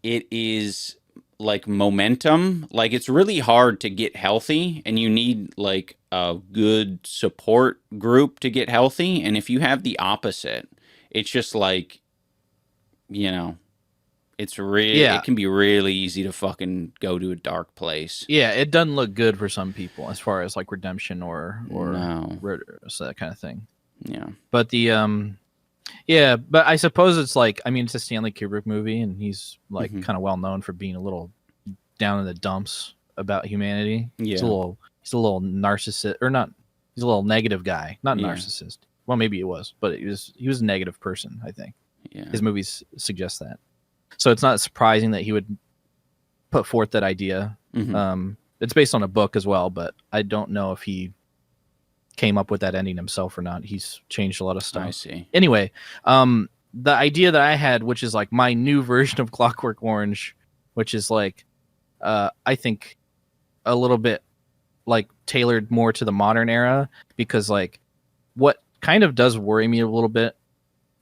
is like momentum. Like it's really hard to get healthy, and you need like a good support group to get healthy. And if you have the opposite, it's just like, it's really, it can be really easy to fucking go to a dark place. Yeah, it doesn't look good for some people as far as like redemption or that kind of thing. Yeah. But but I suppose it's like, I mean, it's a Stanley Kubrick movie, and he's like kind of well known for being a little down in the dumps about humanity. Yeah. He's a little narcissist, or not. He's a little negative guy, not narcissist. Well, maybe he was, but he was a negative person, I think. Yeah. His movies suggest that. So it's not surprising that he would put forth that idea. It's based on a book as well, but I don't know if he came up with that ending himself or not. He's changed a lot of stuff. I see. Anyway, the idea that I had, which is like my new version of Clockwork Orange, which is like, I think a little bit like tailored more to the modern era, because like what kind of does worry me a little bit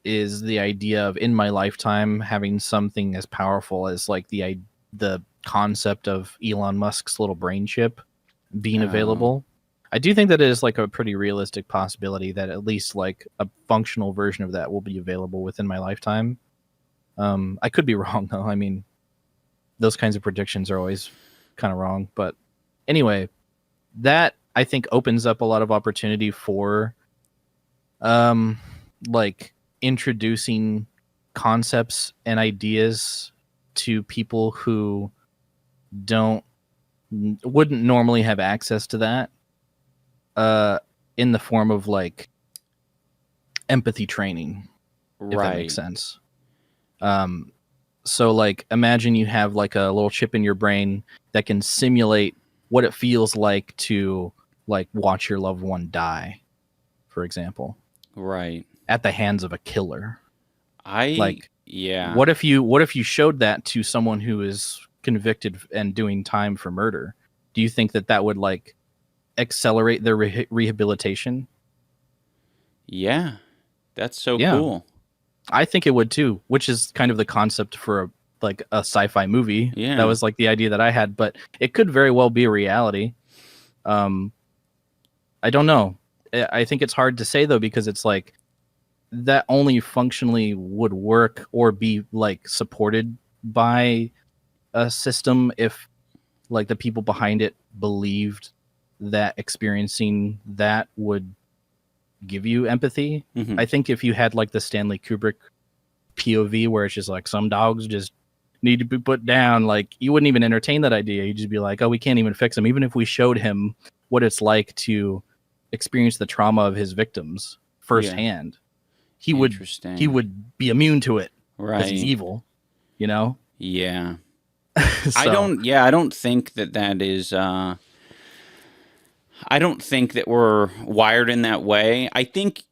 is the idea of in my lifetime having something as powerful as like the concept of Elon Musk's little brain chip being available. I do think that it is like a pretty realistic possibility that at least like a functional version of that will be available within my lifetime. I could be wrong though. I mean, those kinds of predictions are always kind of wrong, but anyway, that I think opens up a lot of opportunity for like introducing concepts and ideas to people who wouldn't normally have access to that in the form of like empathy training, if that makes sense. So like imagine you have like a little chip in your brain that can simulate what it feels like to like watch your loved one die, for example. Right. At the hands of a killer. Yeah. What if you showed that to someone who is convicted and doing time for murder? Do you think that would like accelerate their rehabilitation? Yeah. That's so cool. I think it would too, which is kind of the concept for a sci-fi movie. Yeah. That was like the idea that I had, but it could very well be a reality. I don't know. I think it's hard to say though, because it's like that only functionally would work or be like supported by a system if like the people behind it believed that experiencing that would give you empathy. Mm-hmm. I think if you had like the Stanley Kubrick POV where it's just like some dogs just need to be put down, like you wouldn't even entertain that idea. You'd just be like, oh, we can't even fix him. Even if we showed him what it's like to experience the trauma of his victims firsthand, he would be immune to it because he's evil, you know? Yeah. I don't think that is I don't think that we're wired in that way. I think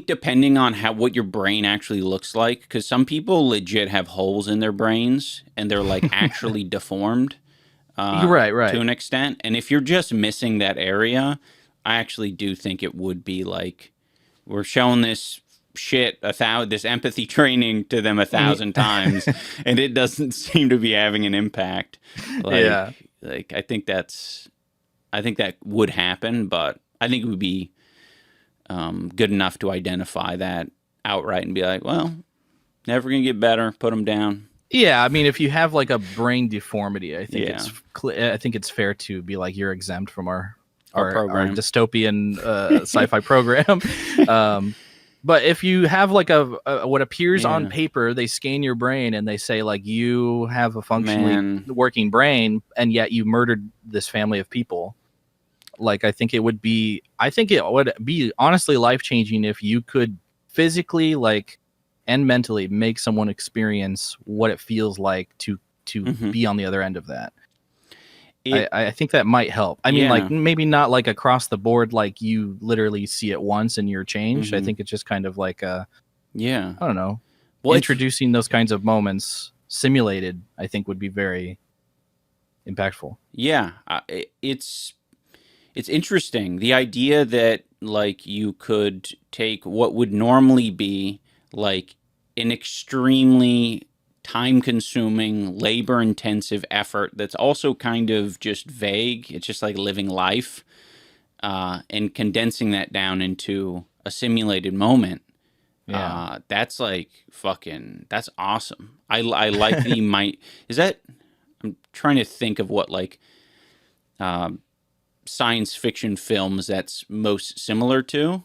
depending on what your brain actually looks like, because some people legit have holes in their brains and they're like actually deformed right to an extent. And if you're just missing that area, I actually do think it would be like we're showing this shit this empathy training to them 1,000 times and it doesn't seem to be having an impact. Like I think that would happen, but I think it would be good enough to identify that outright and be like, well, never gonna get better, put them down. Yeah, I mean, if you have like a brain deformity, I think it's fair to be like you're exempt from our dystopian sci-fi program. But if you have like a what appears on paper, they scan your brain and they say like you have a functionally working brain, and yet you murdered this family of people. Like I think it would be honestly life-changing if you could physically like and mentally make someone experience what it feels like to be on the other end of that. I think that might help. I mean, like maybe not like across the board, like you literally see it once and you're changed. I think it's just kind of like I don't know. Well, introducing those kinds of moments simulated, I think would be very impactful. Yeah, it's interesting. The idea that like you could take what would normally be like an extremely time-consuming, labor-intensive effort that's also kind of just vague. It's just like living life, and condensing that down into a simulated moment. Yeah, that's like that's awesome. I like the is that? I'm trying to think of what like science fiction films that's most similar to.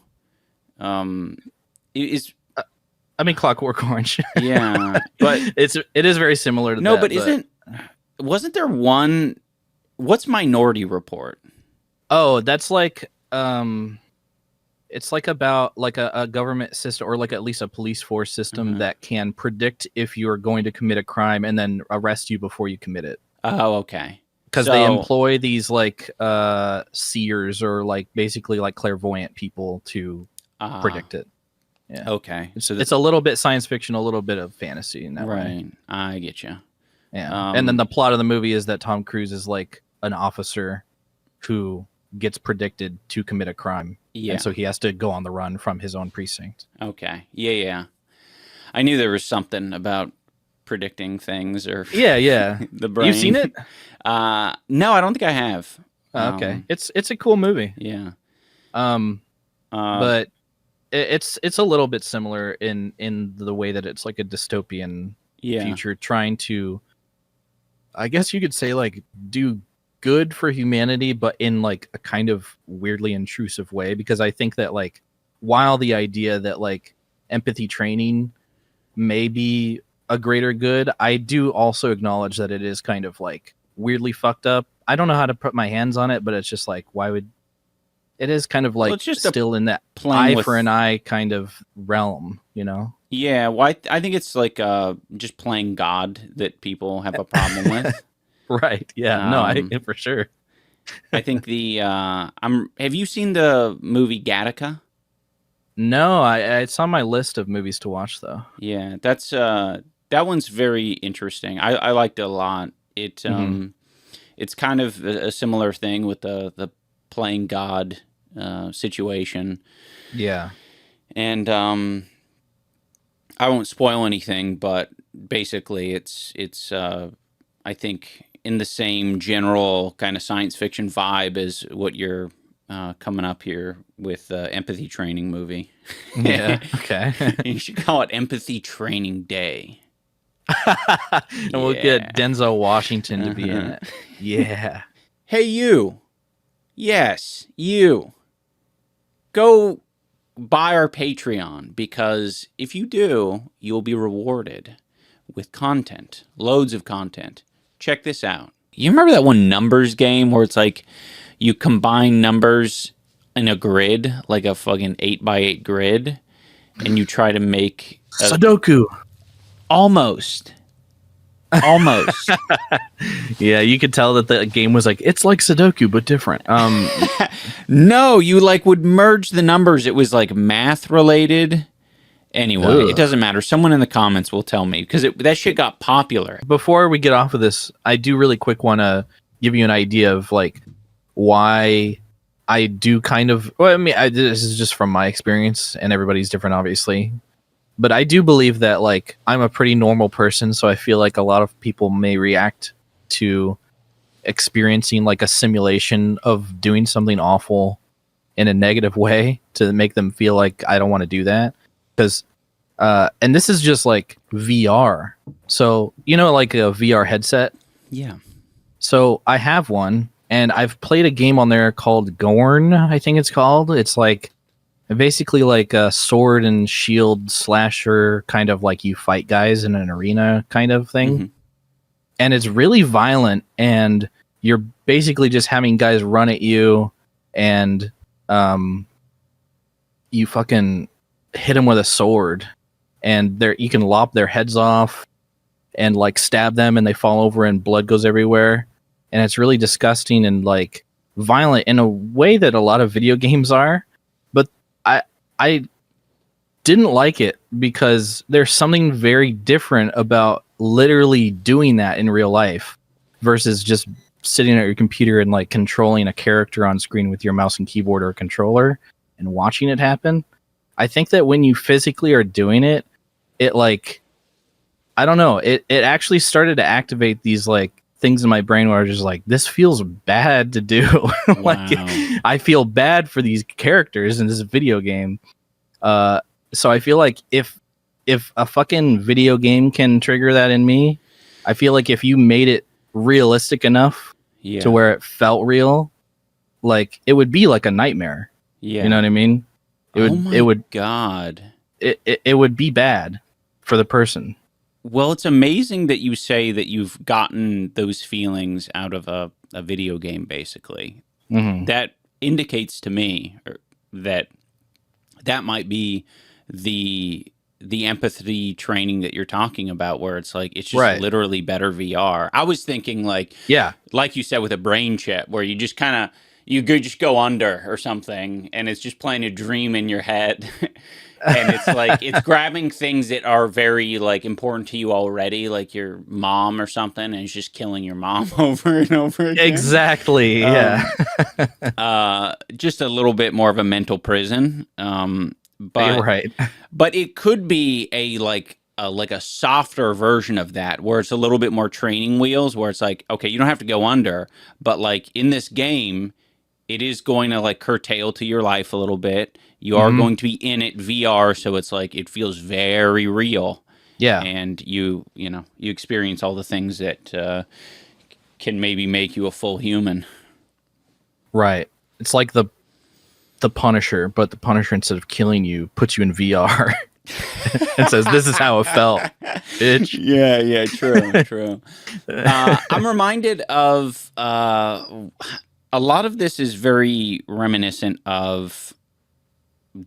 I mean, Clockwork Orange. Yeah, but it is very similar to that. But wasn't there one? What's Minority Report? Oh, that's like it's like about like a government system or like at least a police force system that can predict if you're going to commit a crime and then arrest you before you commit it. Oh, okay. Because they employ these like seers or like basically like clairvoyant people to predict it. Yeah. Okay. So it's a little bit science fiction, a little bit of fantasy in that way. Right. I get you. Yeah. And then the plot of the movie is that Tom Cruise is like an officer who gets predicted to commit a crime. Yeah. And so he has to go on the run from his own precinct. Okay. Yeah. I knew there was something about predicting things or yeah. the brain. You've seen it? No, I don't think I have. Okay. It's a cool movie. Yeah. But it's a little bit similar in the way that it's like a dystopian future trying to, I guess you could say, like, do good for humanity, but in like a kind of weirdly intrusive way. Because I think that, like, while the idea that like empathy training may be a greater good, I do also acknowledge that it is kind of like weirdly fucked up. I don't know how to put my hands on it, but it's just like, why would it is kind of like, well, it's just still in that eye for an eye kind of realm, you know? Yeah, well, I think it's like just playing God that people have a problem with. Right. Yeah. No, for sure. I think have you seen the movie Gattaca? No, it's on my list of movies to watch though. Yeah, that's that one's very interesting. I liked it a lot. It it's kind of a similar thing with the playing God situation. Yeah. And I won't spoil anything, but basically it's I think in the same general kind of science fiction vibe as what you're coming up here with Empathy Training movie. Yeah, okay. You should call it Empathy Training Day. And we'll get Denzel Washington to be in it. Yeah. Hey, you. Yes, you. Go buy our Patreon, because if you do, you'll be rewarded with content. Loads of content. Check this out. You remember that one numbers game where it's like you combine numbers in a grid, like a fucking 8x8 grid, and you try to make Sudoku. Almost. Yeah, you could tell that the game was like, it's like Sudoku but different. No, you like would merge the numbers. It was like math related. Anyway, It doesn't matter. Someone in the comments will tell me, because that shit got popular. Before we get off of this, I do really quick want to give you an idea of like why I do kind of. Well, I mean, this is just from my experience, and everybody's different, obviously. But I do believe that like I'm a pretty normal person, so I feel like a lot of people may react to experiencing like a simulation of doing something awful in a negative way to make them feel like I don't want to do that. Because, and this is just like VR. So, you know, like a VR headset? Yeah. So I have one, and I've played a game on there called Gorn, I think it's called. It's like basically like a sword and shield slasher, kind of like you fight guys in an arena kind of thing. Mm-hmm. And it's really violent, and you're basically just having guys run at you, and you fucking hit them with a sword, and you can lop their heads off and like stab them, and they fall over and blood goes everywhere. And it's really disgusting and like violent in a way that a lot of video games are. But I didn't like it because there's something very different about literally doing that in real life versus just sitting at your computer and like controlling a character on screen with your mouse and keyboard or controller and watching it happen. I think that when you physically are doing it, it like, I don't know, it actually started to activate these like things in my brain where I was just like, this feels bad to do. Like, I feel bad for these characters in this video game. So I feel like if a fucking video game can trigger that in me, I feel like if you made it realistic enough to where it felt real, like it would be like a nightmare. Yeah. You know what I mean? It would be bad for the person. Well, it's amazing that you say that you've gotten those feelings out of a video game, basically. Mm-hmm. That indicates to me that might be the empathy training that you're talking about, where it's like, it's just literally better VR. I was thinking like, like you said, with a brain chip, where you just kind of, you could just go under or something, and it's just playing a dream in your head. And it's like it's grabbing things that are very like important to you already, like your mom or something, and it's just killing your mom over and over again. Exactly. Yeah. Just a little bit more of a mental prison. But you're right. But it could be like a softer version of that, where it's a little bit more training wheels, where it's like, okay, you don't have to go under, but like in this game, it is going to like curtail to your life a little bit. You are going to be in it VR, so it's like it feels very real. Yeah, and you experience all the things that can maybe make you a full human. Right. It's like the Punisher, but the Punisher, instead of killing you, puts you in VR and says, "This is how it felt, bitch." Yeah, true. I'm reminded of a lot of this is very reminiscent of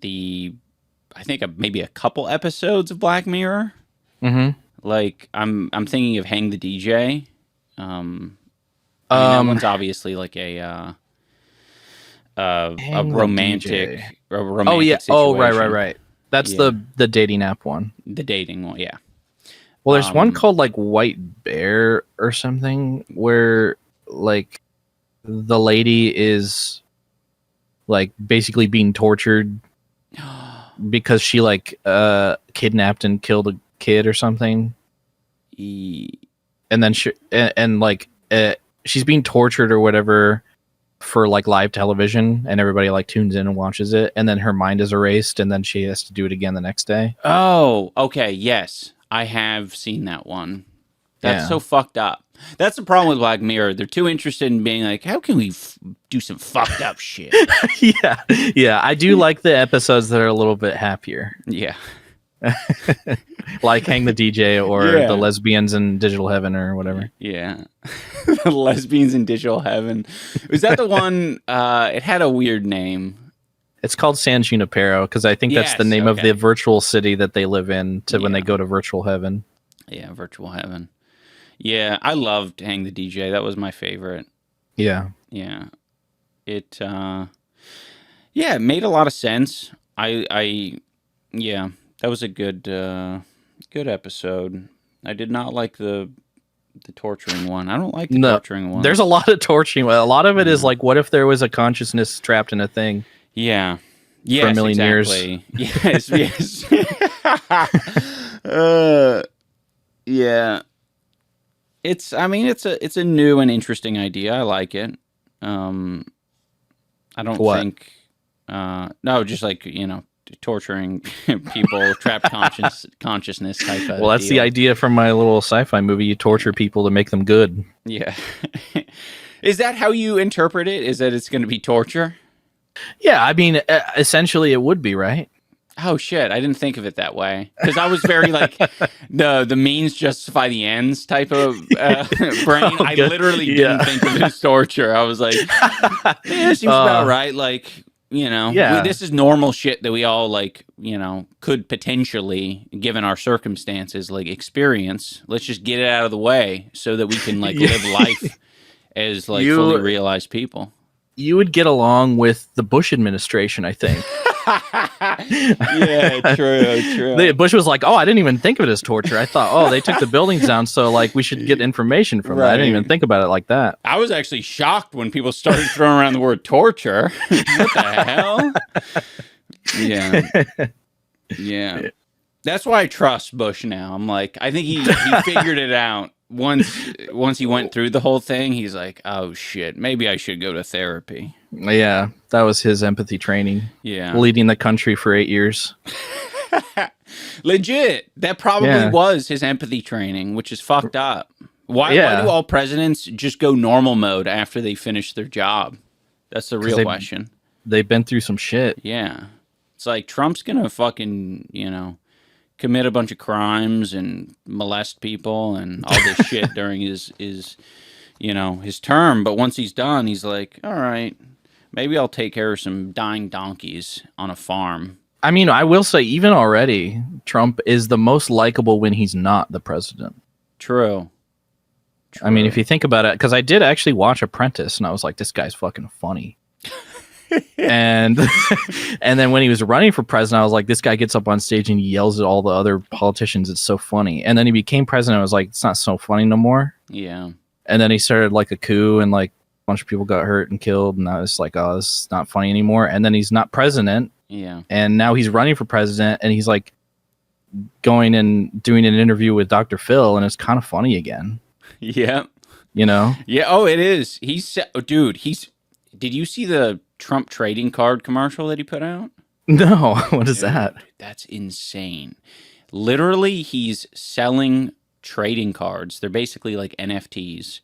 I think maybe a couple episodes of Black Mirror. Mm-hmm. Like I'm thinking of Hang the DJ. I mean, that one's obviously like a romantic oh yeah. situation. Oh right. That's the dating app one. The dating one, yeah. Well, there's one called like White Bear or something, where like the lady is like basically being tortured because she like kidnapped and killed a kid or something. And then she's being tortured or whatever for like live television, and everybody like tunes in and watches it, and then her mind is erased, and then she has to do it again the next day. Oh, okay, yes. I have seen that one. That's so fucked up. That's the problem with Black Mirror. They're too interested in being like, how can we do some fucked up shit? Yeah. I do like the episodes that are a little bit happier. Yeah. Like Hang the DJ or the lesbians in Digital Heaven or whatever. Yeah. The lesbians in Digital Heaven. Was that the one? It had a weird name. It's called San Junipero because I think that's the name of the virtual city that they live in when they go to virtual heaven. Yeah, virtual heaven. Yeah, I loved Hang the DJ. That was my favorite. Yeah. Yeah. It it made a lot of sense. That was a good episode. I did not like the torturing one. I don't like the torturing one. There's a lot of torturing. A lot of it is like, what if there was a consciousness trapped in a thing? Yeah. For a million years. Yes. Yeah. It's a new and interesting idea. I like it. I don't think just like, torturing people, trapped consciousness type of that's deal. the idea from my little sci-fi movie. You torture people to make them good. Yeah. Is that how you interpret it? Is that it's going to be torture? Yeah, I mean, essentially it would be, right? Oh shit! I didn't think of it that way because I was very like the means justify the ends type of brain. I literally didn't think of it as torture. I was like, it seems about right. Like this is normal shit that we all like. Could potentially, given our circumstances, like experience. Let's just get it out of the way so that we can like live life as like fully realized people. You would get along with the Bush administration, I think. Yeah, true. Bush was like, "Oh, I didn't even think of it as torture. I thought, they took the buildings down, so like we should get information from that. I didn't even think about it like that." I was actually shocked when people started throwing around the word torture. What the hell? Yeah. That's why I trust Bush now. I'm like, I think he figured it out. Once he went through the whole thing, he's like, oh shit, maybe I should go to therapy. Yeah, that was his empathy training. Yeah. Leading the country for 8 years. Legit. That probably was his empathy training, which is fucked up. Why do all presidents just go normal mode after they finish their job? That's the real question. They've been through some shit. Yeah. It's like Trump's gonna fucking, commit a bunch of crimes and molest people and all this shit during his term. But once he's done, he's like, all right, maybe I'll take care of some dying donkeys on a farm. I mean, I will say, even already, Trump is the most likable when he's not the president. True. I mean, if you think about it, because I did actually watch Apprentice, and I was like, this guy's fucking funny. And and then when he was running for president, I was like, this guy gets up on stage and he yells at all the other politicians. It's so funny. And then he became president. I was like, it's not so funny no more. Yeah. And then he started like a coup and like a bunch of people got hurt and killed. And I was like, oh, this is not funny anymore. And then he's not president. Yeah. And now he's running for president and he's like going and doing an interview with Dr. Phil. And it's kind of funny again. Yeah. You know? Yeah. Oh, it is. Dude, did you see the Trump trading card commercial that he put out? No. What is that? That's insane. Literally, he's selling trading cards. They're basically like NFTs.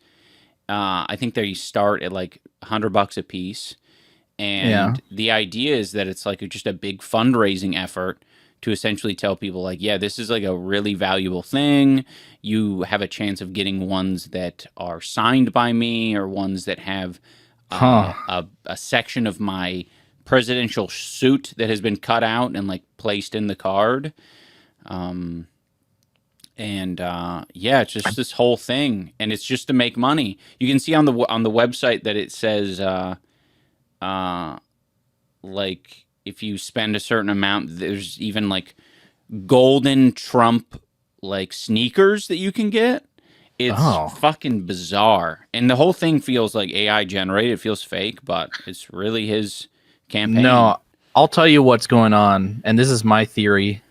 I think they start at like $100 a piece. And the idea is that it's like just a big fundraising effort to essentially tell people like, yeah, this is like a really valuable thing. You have a chance of getting ones that are signed by me or ones that have a section of my presidential suit that has been cut out and like placed in the card. It's just this whole thing, and it's just to make money. You can see on the website that it says, like if you spend a certain amount, there's even like golden Trump like sneakers that you can get. It's fucking bizarre, and the whole thing feels like AI generated. It feels fake, but it's really his campaign. No, I'll tell you what's going on, and this is my theory.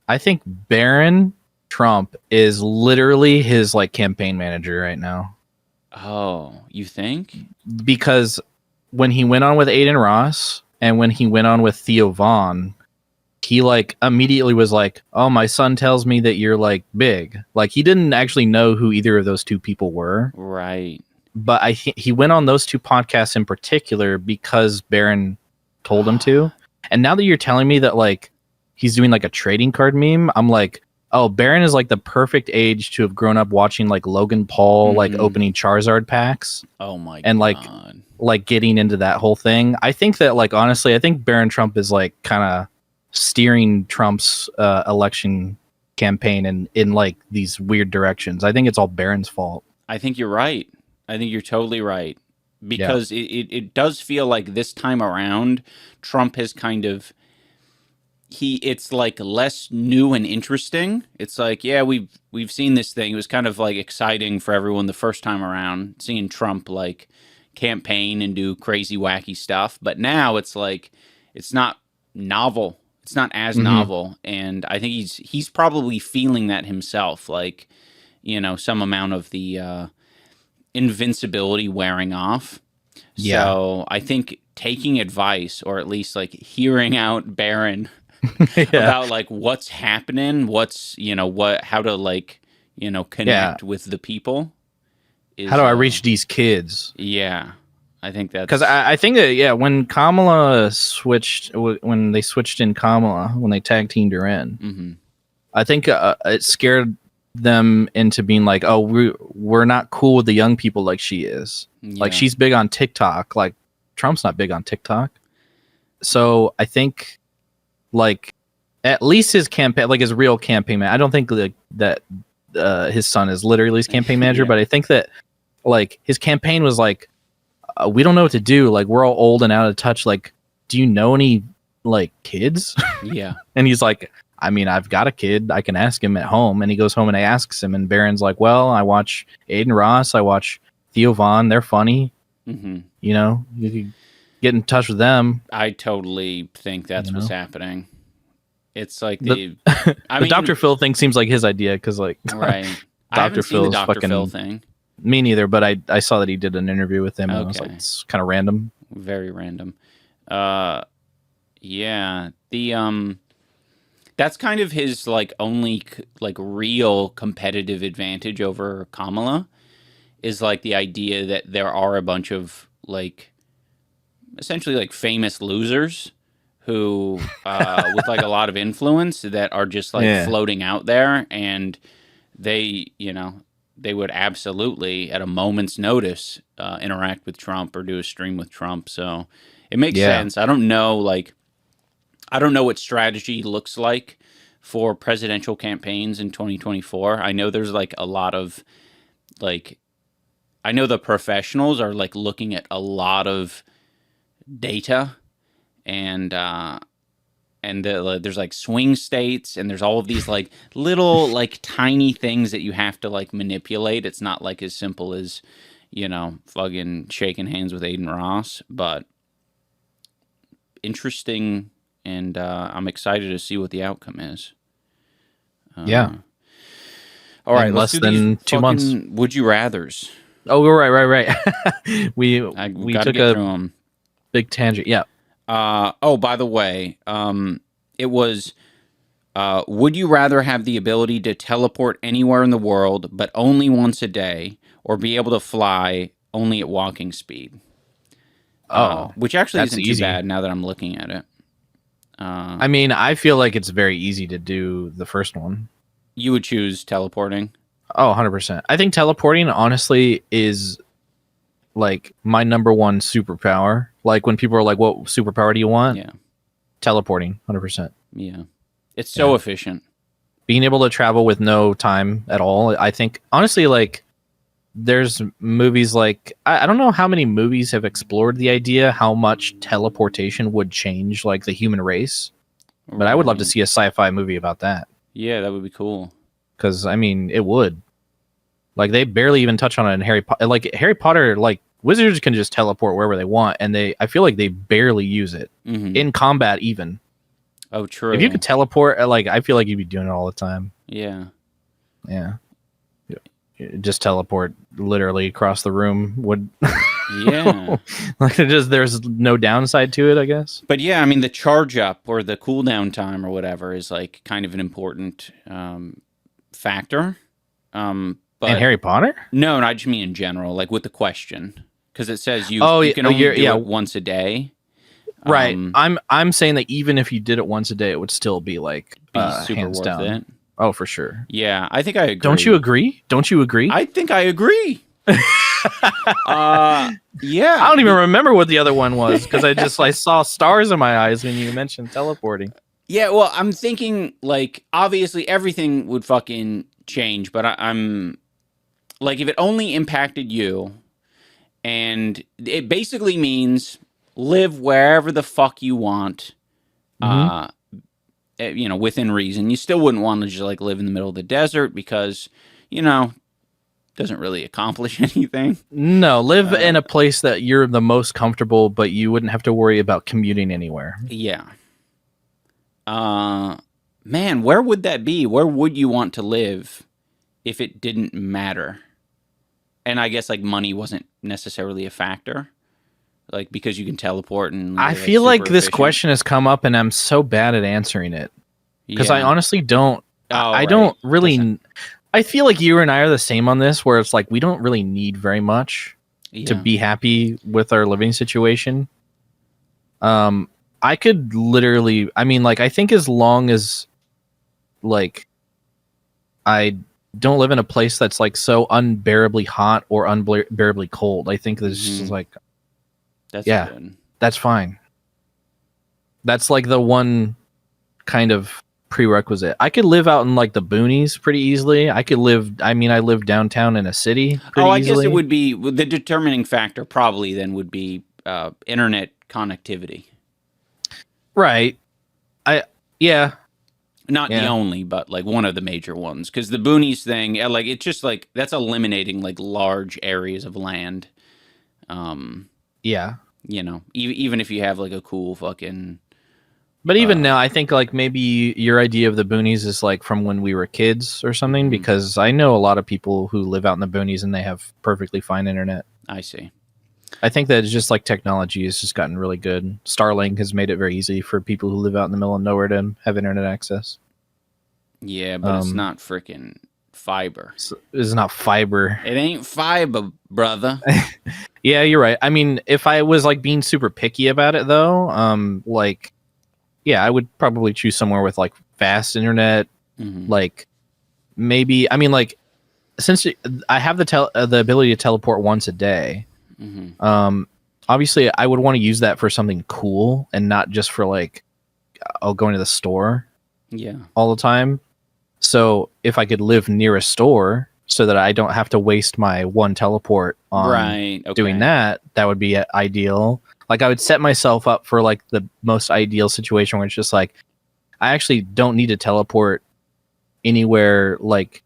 I think Barron Trump is literally his like campaign manager right now. Oh, you think? Because when he went on with Aiden Ross and when he went on with Theo Vaughn, he like immediately was like, oh, my son tells me that you're like big. Like he didn't actually know who either of those two people were. Right. But I think he went on those two podcasts in particular because Barron told him to. And now that you're telling me that like he's doing like a trading card meme, I'm like, oh, Barron is like the perfect age to have grown up watching like Logan Paul like opening Charizard packs. Oh my and God. like getting into that whole thing. I think that like honestly, I think Barron Trump is like kind of steering Trump's election campaign in like these weird directions. I think it's all Barron's fault. I think you're right. I think you're totally right. Because it does feel like this time around, Trump has kind of it's like less new and interesting. It's like, yeah, we've seen this thing. It was kind of like exciting for everyone the first time around, seeing Trump like campaign and do crazy wacky stuff. But now it's like it's not novel. It's not as novel. And I think he's probably feeling that himself, like, you know, some amount of the invincibility wearing off. Yeah. So I think taking advice, or at least like hearing out Barron about like what's happening, how to like, you know, connect with the people. How do I reach these kids? Yeah. I think that's because I think that, when Kamala when they switched in Kamala, when they tag teamed her in, I think it scared them into being like, oh, we're not cool with the young people like she is. Yeah. Like she's big on TikTok. Like Trump's not big on TikTok. So I think like at least his campaign, like his real campaign man. I don't think that his son is literally his campaign manager, but I think that like his campaign was like, we don't know what to do. Like we're all old and out of touch. Like, do you know any like kids? Yeah. And he's like, I mean, I've got a kid. I can ask him at home. And he goes home and asks him. And Barron's like, well, I watch Aiden Ross. I watch Theo Vaughn. They're funny. You know, you could get in touch with them. I totally think that's what's happening. It's like the Dr. Phil thing seems like his idea because like right. Dr. Phil's Dr. fucking Phil thing. Me neither, but I saw that he did an interview with him. And I was like, it's kind of random. Very random. Yeah. The that's kind of his like only like real competitive advantage over Kamala is like the idea that there are a bunch of like essentially like famous losers who with like a lot of influence that are just like floating out there, and they, you know, they would absolutely at a moment's notice interact with Trump or do a stream with Trump. So it makes sense. I don't know what strategy looks like for presidential campaigns in 2024. I know there's like a lot of like, I know the professionals are like looking at a lot of data, and there's like swing states, and there's all of these like little like tiny things that you have to like manipulate. It's not like as simple as, fucking shaking hands with Aiden Ross, but interesting, and I'm excited to see what the outcome is. Yeah. All right, less than 2 months. Would you rather's? Oh, right. we took a big tangent. Yeah. By the way, it was, would you rather have the ability to teleport anywhere in the world, but only once a day, or be able to fly only at walking speed? Which actually isn't too bad now that I'm looking at it. I mean, I feel like it's very easy to do the first one. You would choose teleporting? Oh, 100%. I think teleporting, honestly, is like my number one superpower. Like when people are like, what superpower do you want? Yeah. Teleporting, 100%. Yeah. It's so efficient. Being able to travel with no time at all. I think, honestly, like there's movies like, I don't know how many movies have explored the idea how much teleportation would change like the human race. But I would love to see a sci-fi movie about that. Yeah, that would be cool. Because, I mean, it would. Like, they barely even touch on it in Harry Potter. Like, Harry Potter, like, wizards can just teleport wherever they want, and I feel like they barely use it. In combat, even. Oh, true. If you could teleport, like, I feel like you'd be doing it all the time. Yeah. Yeah. Just teleport literally across the room would... Yeah. Like, there's no downside to it, I guess. But yeah, I mean, the charge up or the cooldown time or whatever is like kind of an important factor. But in Harry Potter? No, I just mean in general, like with the question, because it says you can only do it once a day. Right. I'm saying that even if you did it once a day, it would still be like super hands worth down. it. Oh, for sure. Yeah, I think I agree. Don't you agree? I think I agree. Yeah. I don't even remember what the other one was because I saw stars in my eyes when you mentioned teleporting. Yeah, well, I'm thinking like obviously everything would fucking change, but I'm like if it only impacted you, and it basically means live wherever the fuck you want, within reason. You still wouldn't want to just like live in the middle of the desert because doesn't really accomplish anything. No, live in a place that you're the most comfortable, but you wouldn't have to worry about commuting anywhere. Yeah. Man, where would that be? Where would you want to live if it didn't matter? And I guess like money wasn't necessarily a factor, like because you can teleport and. I feel like this question has come up, and I'm so bad at answering it because I honestly don't. I don't really. I feel like you and I are the same on this, where it's like we don't really need very much to be happy with our living situation. I could literally, I mean, like, I think as long as, like, I don't live in a place that's, like, so unbearably hot or unbearably cold, I think this is, like, good. That's fine. That's, like, the one kind of prerequisite. I could live out in, like, the boonies pretty easily. I live downtown in a city pretty easily. Guess it would be, the determining factor probably then would be internet connectivity. Right. Not the only, but like one of the major ones. Because the boonies thing, like it's just like that's eliminating like large areas of land. Even if you have like a cool fucking. But even now, I think like maybe your idea of the boonies is like from when we were kids or something. Because I know a lot of people who live out in the boonies and they have perfectly fine internet. I see. I think that it's just like technology has just gotten really good. Starlink has made it very easy for people who live out in the middle of nowhere to have internet access. Yeah, but it's not freaking fiber. It's not fiber. It ain't fiber, brother. Yeah, you're right. I mean, if I was like being super picky about it though, I would probably choose somewhere with like fast internet. Like maybe, I mean, like since I have the ability to teleport once a day. Obviously I would want to use that for something cool and not just for like going to the store all the time. So if I could live near a store so that I don't have to waste my one teleport on doing that would be ideal. Like I would set myself up for like the most ideal situation where it's just like I actually don't need to teleport anywhere like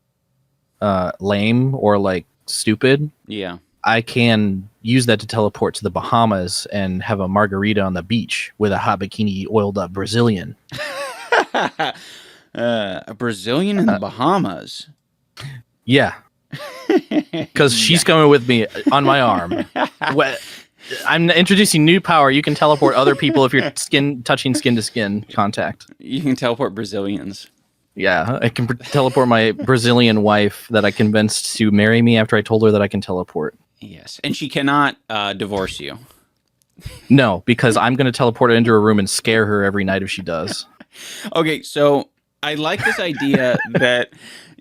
lame or like stupid. Yeah. I can use that to teleport to the Bahamas and have a margarita on the beach with a hot bikini oiled up Brazilian. A Brazilian in the Bahamas. Yeah. Because she's coming with me on my arm. I'm introducing new power. You can teleport other people if you're touching skin to skin contact. You can teleport Brazilians. Yeah, I can teleport my Brazilian wife that I convinced to marry me after I told her that I can teleport. Yes, and she cannot divorce you. No, because I'm going to teleport her into her room and scare her every night if she does. Okay, so I like this idea that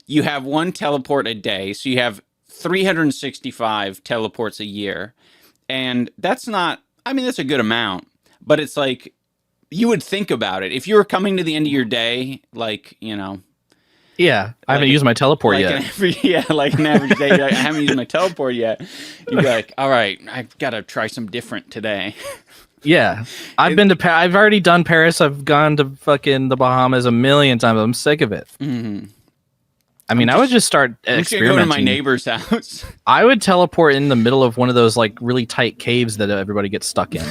you have one teleport a day, so you have 365 teleports a year. And that's not, I mean, that's a good amount, but it's like, you would think about it. If you were coming to the end of your day, like, you know. Yeah, I haven't used my teleport yet. Like an average day, like, I haven't used my teleport yet. You'd be like, all right, I've got to try some different today. Yeah, I've been to I've already done Paris. I've gone to fucking the Bahamas a million times. I'm sick of it. Mm-hmm. I mean, I would just start experimenting. Go to my neighbor's house. I would teleport in the middle of one of those like really tight caves that everybody gets stuck in.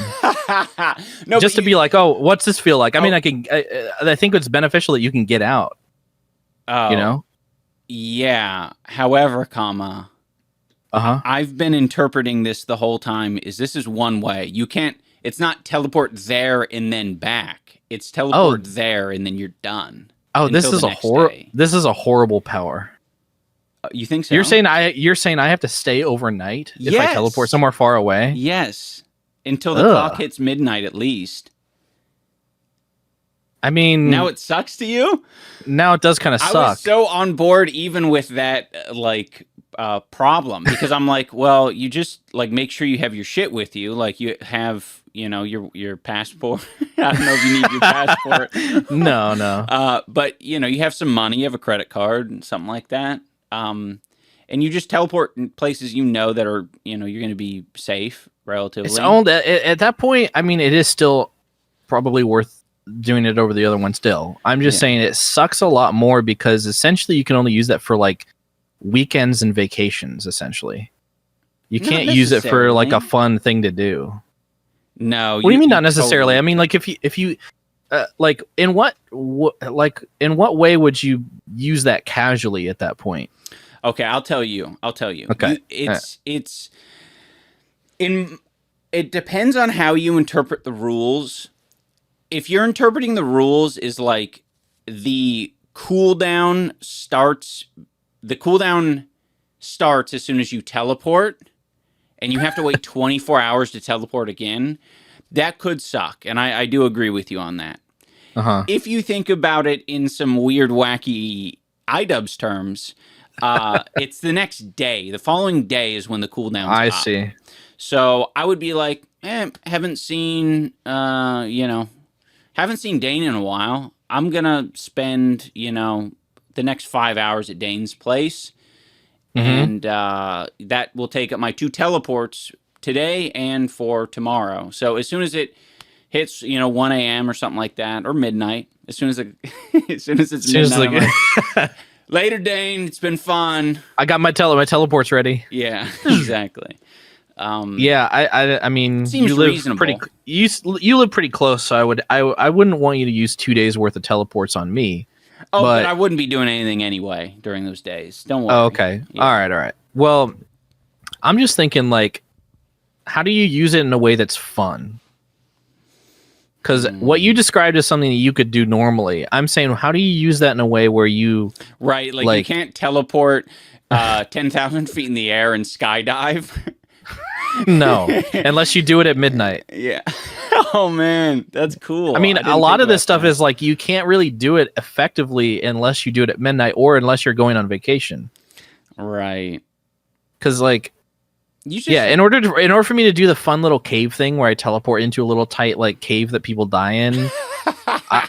No, just to be like, oh, what's this feel like? I mean, I think it's beneficial that you can get out. Oh, you know? Yeah. However, I've been interpreting this the whole time. This is one way. You can't. It's not teleport there and then back. It's teleport there and then you're done. Oh, this is a horrible power. You think so? You're saying I have to stay overnight if I teleport somewhere far away? Yes. Until the clock hits midnight at least. I mean, now it sucks to you? Now it does kind of suck. I was so on board even with that problem because I'm like, well, you just like make sure you have your shit with you, like you have, you know, your passport. I don't know if you need your passport. No. But you know, you have some money, you have a credit card and something like that. And you just teleport in places you know that are, you know, you're going to be safe relatively. At that point, I mean, it is still probably worth doing it over the other one still. I'm just saying it sucks a lot more because essentially you can only use that for like weekends and vacations, essentially. You can't use it for like a fun thing to do. No. What do you mean not necessarily? I mean, like if you like in what way would you use that casually at that point? Okay, I'll tell you. Okay. It depends on how you interpret the rules. If you're interpreting the rules is like the cooldown starts as soon as you teleport and you have to wait 24 hours to teleport again, that could suck. And I do agree with you on that. If you think about it in some weird, wacky iDubbbz terms, it's the next day. The following day is when the cooldown's up. I see. So I would be like, haven't seen Dane in a while. I'm going to spend, you know, the next 5 hours at Dane's place. And that will take up my 2 teleports today and for tomorrow. So as soon as it hits, you know, 1 a.m. or something like that, or midnight, as soon as it's midnight, like, later, Dane, it's been fun. I got my teleport's ready. Yeah, exactly. I mean, seems reasonable. You live pretty close, so I wouldn't want you to use 2 days worth of teleports on me. Oh, but I wouldn't be doing anything anyway during those days. Don't worry. Oh, okay. Yeah. All right. Well, I'm just thinking, like, how do you use it in a way that's fun? Because what you described as something that you could do normally, I'm saying, how do you use that in a way where you... Right, like you can't teleport 10,000 feet in the air and skydive. No, unless you do it at midnight. Yeah. Oh, man, that's cool. I mean, a lot of this stuff is like you can't really do it effectively unless you do it at midnight or unless you're going on vacation. Right. Because, like, in order for me to do the fun little cave thing where I teleport into a little tight like cave that people die in,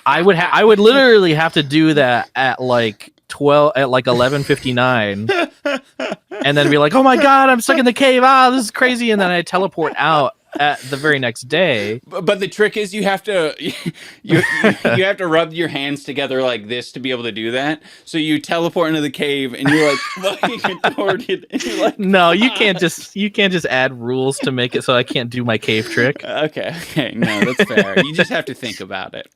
I would literally have to do that at like 11:59, and then be like, oh my god, I'm stuck in the cave. This is crazy, and then I teleport out the very next day. But the trick is you have to you have to rub your hands together like this to be able to do that. So you teleport into the cave and you're like fucking contorted. And you're like, no, you can't just add rules to make it so I can't do my cave trick. Okay, no, that's fair. You just have to think about it.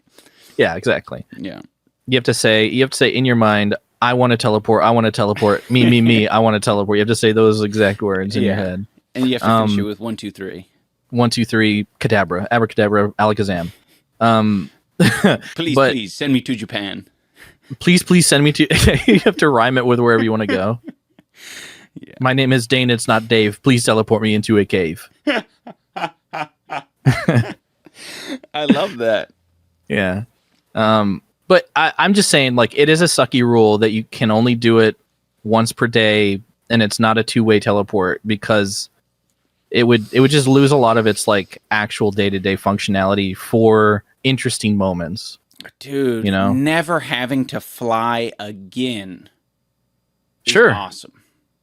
Yeah, exactly. Yeah, you have to say in your mind, I want to teleport. I want to teleport. Me. I want to teleport. You have to say those exact words in your head, and you have to finish it with 1, 2, 3. 1, 2, 3, cadabra, abracadabra, alakazam. Please send me to Japan. Please send me to. You have to rhyme it with wherever you want to go. Yeah. My name is Dane. It's not Dave. Please teleport me into a cave. I love that. Yeah. But I'm just saying, like, it is a sucky rule that you can only do it once per day, and it's not a two-way teleport because it would just lose a lot of its like actual day-to-day functionality for interesting moments. Dude, never having to fly again. Sure. Awesome.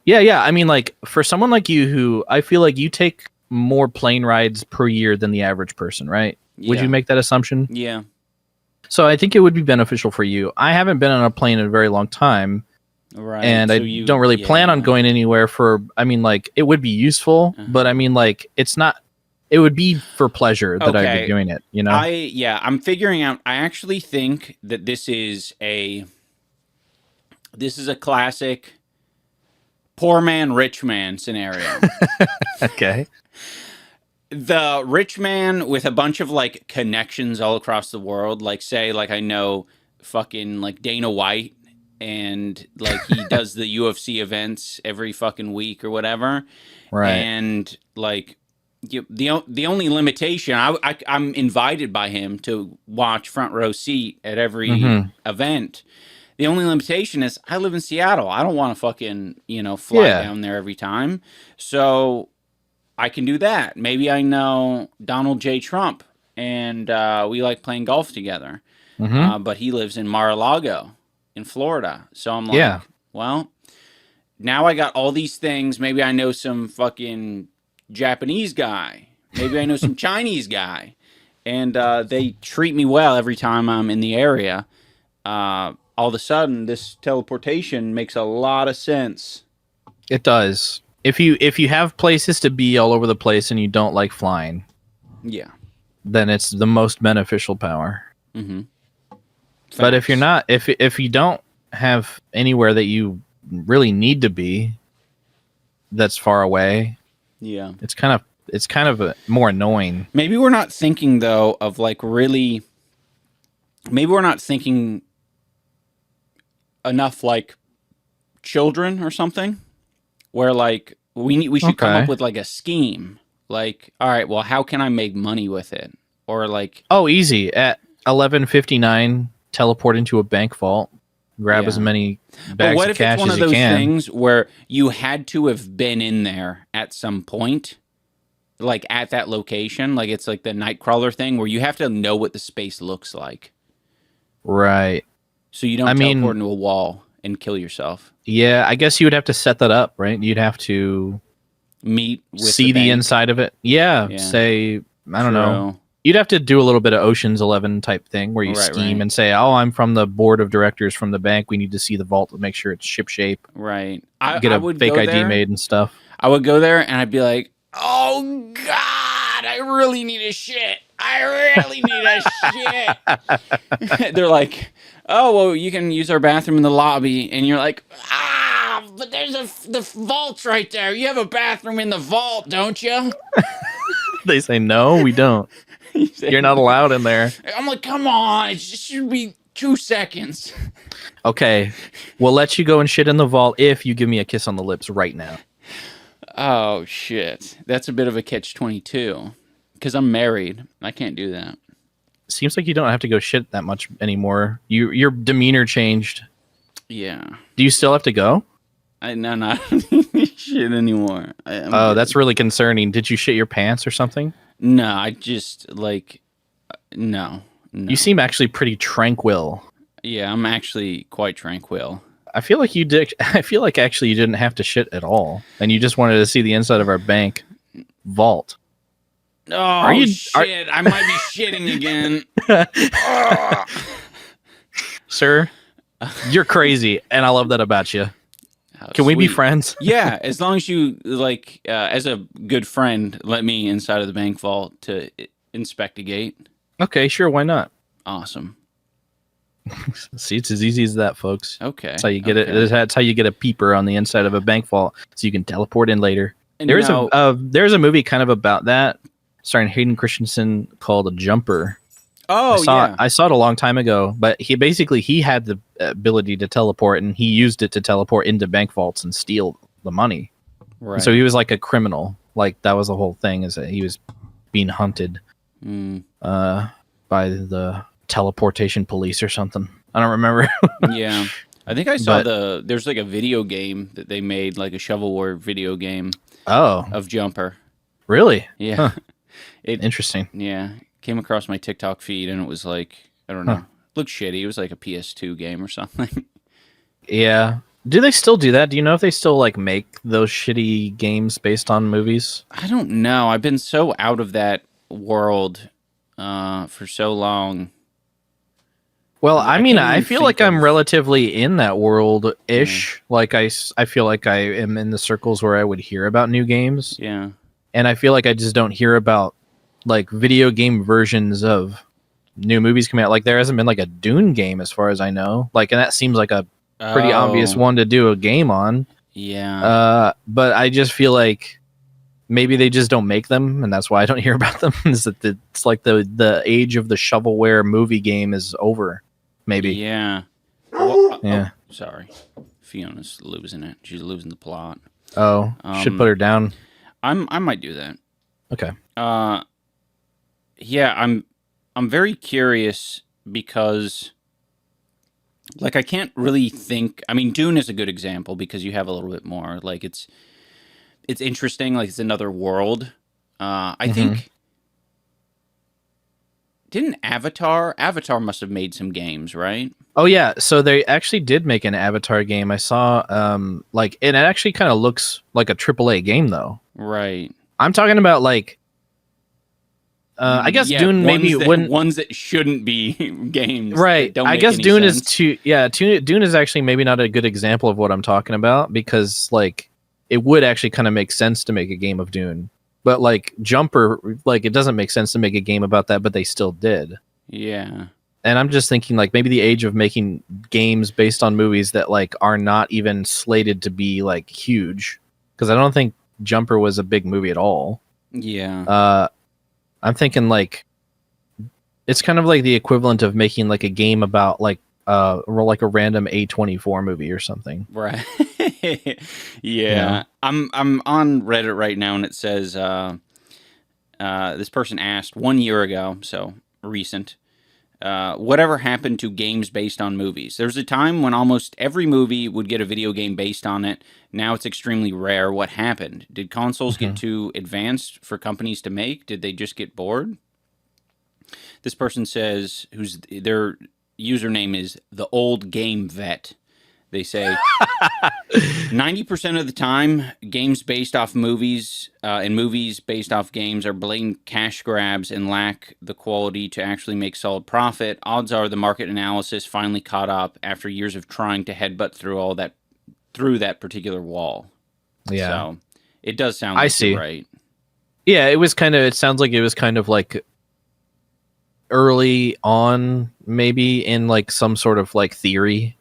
Yeah. I mean, like, for someone like you who I feel like you take more plane rides per year than the average person, right? Yeah. Would you make that assumption? Yeah. So I think it would be beneficial for you. I haven't been on a plane in a very long time. Right. And so I don't really plan on going anywhere I mean, like, it would be useful, but I mean, like, it would be for pleasure that I'd be doing it, I'm figuring out, I actually think that this is a classic poor man, rich man scenario. Okay. The rich man with a bunch of like connections all across the world, like say, like I know fucking like Dana White, and like he does the UFC events every fucking week or whatever. Right. And like the only limitation, I'm invited by him to watch front row seat at every event. The only limitation is I live in Seattle. I don't want to fucking, fly down there every time. So I can do that. Maybe I know Donald J. Trump and we like playing golf together. But he lives in Mar-a-Lago in Florida. So I'm like, well, now I got all these things. Maybe I know some fucking Japanese guy. Maybe I know some Chinese guy. And they treat me well every time I'm in the area. All of a sudden, this teleportation makes a lot of sense. It does. If you have places to be all over the place and you don't like flying, then it's the most beneficial power. But if you're not, if you don't have anywhere that you really need to be, that's far away, it's kind of more annoying. Maybe we're not thinking though of like really. Maybe we're not thinking enough like children or something. Where like we should come up with like a scheme. Like, all right, well, how can I make money with it? Or like, easy at 11:59, teleport into a bank vault, grab as many bags of cash as you can. But what if it's one of those things where you had to have been in there at some point, like at that location? Like it's like the Nightcrawler thing where you have to know what the space looks like, right? So you don't teleport into a wall and kill yourself. Yeah, I guess you would have to set that up, right? You'd have to see the inside of it. Yeah. Say, I don't know. You'd have to do a little bit of Ocean's 11 type thing where you scheme and say, "Oh, I'm from the board of directors from the bank. We need to see the vault to make sure it's ship shape." Right. Get a fake ID made and stuff. I would go there and I'd be like, "Oh God, I really need a shit. I really need a shit." They're like, "Oh, well, you can use our bathroom in the lobby," and you're like, but there's the vault's right there. You have a bathroom in the vault, don't you? They say, "No, we don't. You're not allowed in there." I'm like, "Come on, it just should be 2 seconds." Okay, we'll let you go and shit in the vault if you give me a kiss on the lips right now. Oh shit, that's a bit of a catch-22 because I'm married. I can't do that. Seems like you don't have to go shit that much anymore. Your demeanor changed. Yeah. Do you still have to go? No, I don't need shit anymore. That's really concerning. Did you shit your pants or something? No, I just like no. You seem actually pretty tranquil. Yeah, I'm actually quite tranquil. I feel like you did. I feel like actually you didn't have to shit at all, and you just wanted to see the inside of our bank vault. Oh, shit. I might be shitting again. Sir, you're crazy, and I love that about you. Can we be friends? Yeah, as long as you, like, as a good friend, let me inside of the bank vault to inspect a gate. Okay, sure, why not? Awesome. See, it's as easy as that, folks. Okay. That's how you get it. That's how you get a peeper on the inside of a bank vault, so you can teleport in later. There's a movie kind of about that, starring Hayden Christensen, called Jumper. Oh, I saw it a long time ago, but he had the ability to teleport, and he used it to teleport into bank vaults and steal the money. Right. So he was like a criminal. Like, that was the whole thing, is that he was being hunted by the teleportation police or something. I don't remember. Yeah. I think I saw there's like a video game that they made, like a shovelware video game of Jumper. Really? Yeah. Huh. Interesting. Yeah. Came across my TikTok feed, and it was like, I don't know. It looked shitty. It was like a PS2 game or something. Yeah. Do they still do that? Do you know if they still like make those shitty games based on movies? I don't know. I've been so out of that world for so long. Well, I mean, I feel like I'm relatively in that world-ish. Yeah. Like, I feel like I am in the circles where I would hear about new games. Yeah. And I feel like I just don't hear about, like, video game versions of new movies coming out. Like, there hasn't been, like, a Dune game, as far as I know. Like, and that seems like a pretty obvious one to do a game on. Yeah. But I just feel like maybe they just don't make them, and that's why I don't hear about them. Is that it's like the age of the shovelware movie game is over. Maybe. Yeah. Well, yeah. Oh, sorry. Fiona's losing it. She's losing the plot. Oh, should put her down. I might do that. Okay. Yeah, I'm very curious because, like, I can't really think. I mean, Dune is a good example because you have a little bit more. Like, it's interesting. Like, it's another world. I think. Didn't Avatar must have made some games, right? Oh yeah, so they actually did make an Avatar game. I saw and it actually kind of looks like a AAA game though. Right. I'm talking about like I guess Dune maybe wouldn't ones that shouldn't be games. Right. I guess Dune is Dune is actually maybe not a good example of what I'm talking about, because like it would actually kind of make sense to make a game of Dune. But, like, Jumper, like, it doesn't make sense to make a game about that, but they still did. Yeah. And I'm just thinking, like, maybe the age of making games based on movies that, like, are not even slated to be, like, huge. Because I don't think Jumper was a big movie at all. Yeah. I'm thinking, like, it's kind of like the equivalent of making, like, a game about, like a random A24 movie or something. Right. Yeah. I'm on Reddit right now, and it says this person asked 1 year ago, so recent, whatever happened to games based on movies? There's a time when almost every movie would get a video game based on it. Now it's extremely rare. What happened? Did consoles get too advanced for companies to make? Did they just get bored? This person says, their username is the old game vet. They say 90% of the time, games based off movies and movies based off games are blatant cash grabs and lack the quality to actually make solid profit. Odds are the market analysis finally caught up after years of trying to headbutt through that particular wall. Yeah. So it does sound like you're right. Yeah, it sounds like it was kind of like early on, maybe in like some sort of like theory.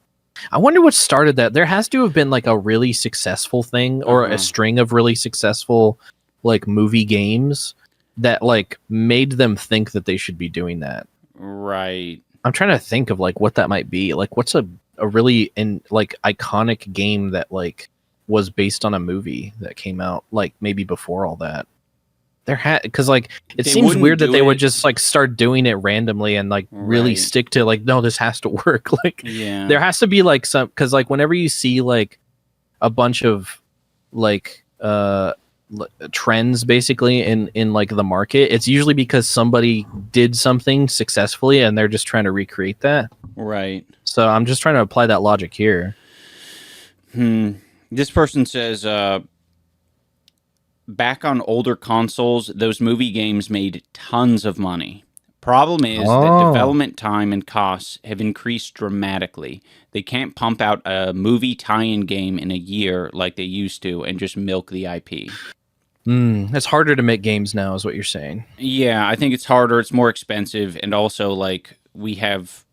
I wonder what started that. There has to have been like a really successful thing or a string of really successful like movie games that like made them think that they should be doing that. Right. I'm trying to think of like what that might be. Like what's a really like iconic game that like was based on a movie that came out like maybe before all that. Because like it seems weird that they would just like start doing it randomly and like really stick to like, no, this has to work. Like there has to be like some, because like whenever you see like a bunch of like trends basically in like the market, it's usually because somebody did something successfully and they're just trying to recreate that. Right. So I'm just trying to apply that logic here. This person says back on older consoles, those movie games made tons of money. Problem is that development time and costs have increased dramatically. They can't pump out a movie tie-in game in a year like they used to and just milk the IP. It's harder to make games now, is what you're saying. Yeah, I think it's harder. It's more expensive, and also like we have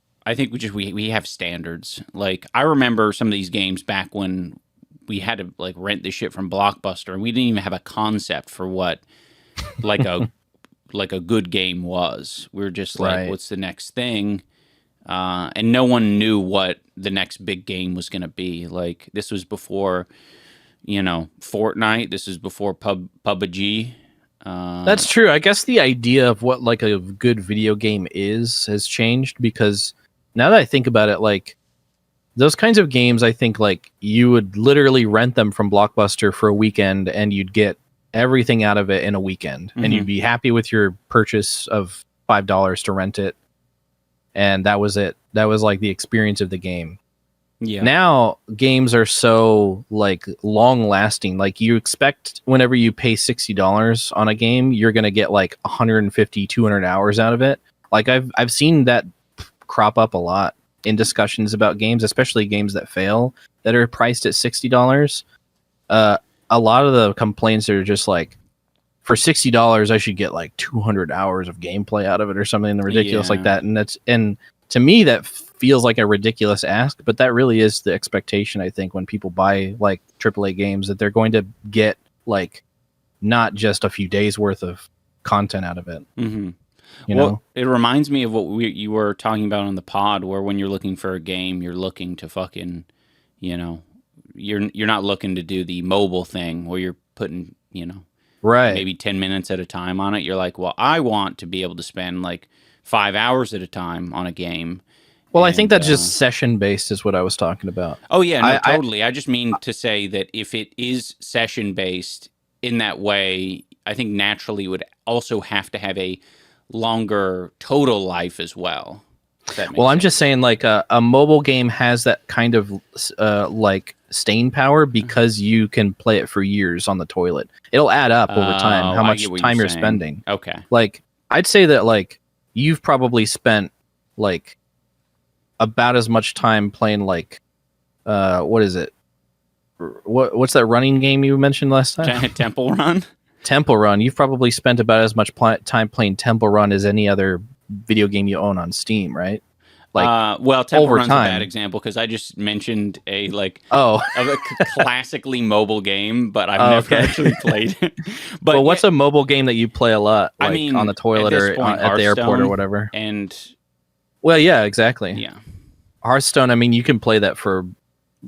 standards. Like I remember some of these games back when we had to like rent this shit from Blockbuster, and we didn't even have a concept for what like a good game was. We were just like, what's the next thing? And no one knew what the next big game was going to be. Like this was before, Fortnite. This is before PUBG. That's true. I guess the idea of what like a good video game has changed, because now that I think about it, like those kinds of games, I think like you would literally rent them from Blockbuster for a weekend and you'd get everything out of it in a weekend, and you'd be happy with your purchase of $5 to rent it, and that was it. That was like the experience of the game. Yeah. Now games are so like long lasting. Like you expect whenever you pay $60 on a game, you're gonna get like 150, 200 hours out of it. Like I've seen that crop up a lot in discussions about games, especially games that fail that are priced at $60. A lot of the complaints are just like, for $60, I should get like 200 hours of gameplay out of it or something ridiculous like that. And to me, that feels like a ridiculous ask, but that really is the expectation, I think, when people buy like AAA games, that they're going to get like not just a few days worth of content out of it. Mm-hmm. You know? It reminds me of what you were talking about on the pod, where when you're looking for a game, you're looking to fucking, you're not looking to do the mobile thing where you're putting, maybe 10 minutes at a time on it. You're like, well, I want to be able to spend like 5 hours at a time on a game. Well, I think that's just session based is what I was talking about. Oh yeah, no, totally. I just mean to say that if it is session based in that way, I think naturally it would also have to have a longer total life as well. Well, I'm just saying, like a mobile game has that kind of like staying power because you can play it for years on the toilet. It'll add up over time how much time you're spending. Okay. Like I'd say that like you've probably spent like about as much time playing like what is it? What's that running game you mentioned last time? Temple Run. Temple Run. You've probably spent about as much time playing Temple Run as any other video game you own on Steam, right? Like, well, Temple Run's a bad example because I just mentioned a classically mobile game, but I've never actually played it. But what's a mobile game that you play a lot? Like, I mean, on the toilet or at the airport or whatever. Well, yeah, exactly. Yeah, Hearthstone. I mean, you can play that for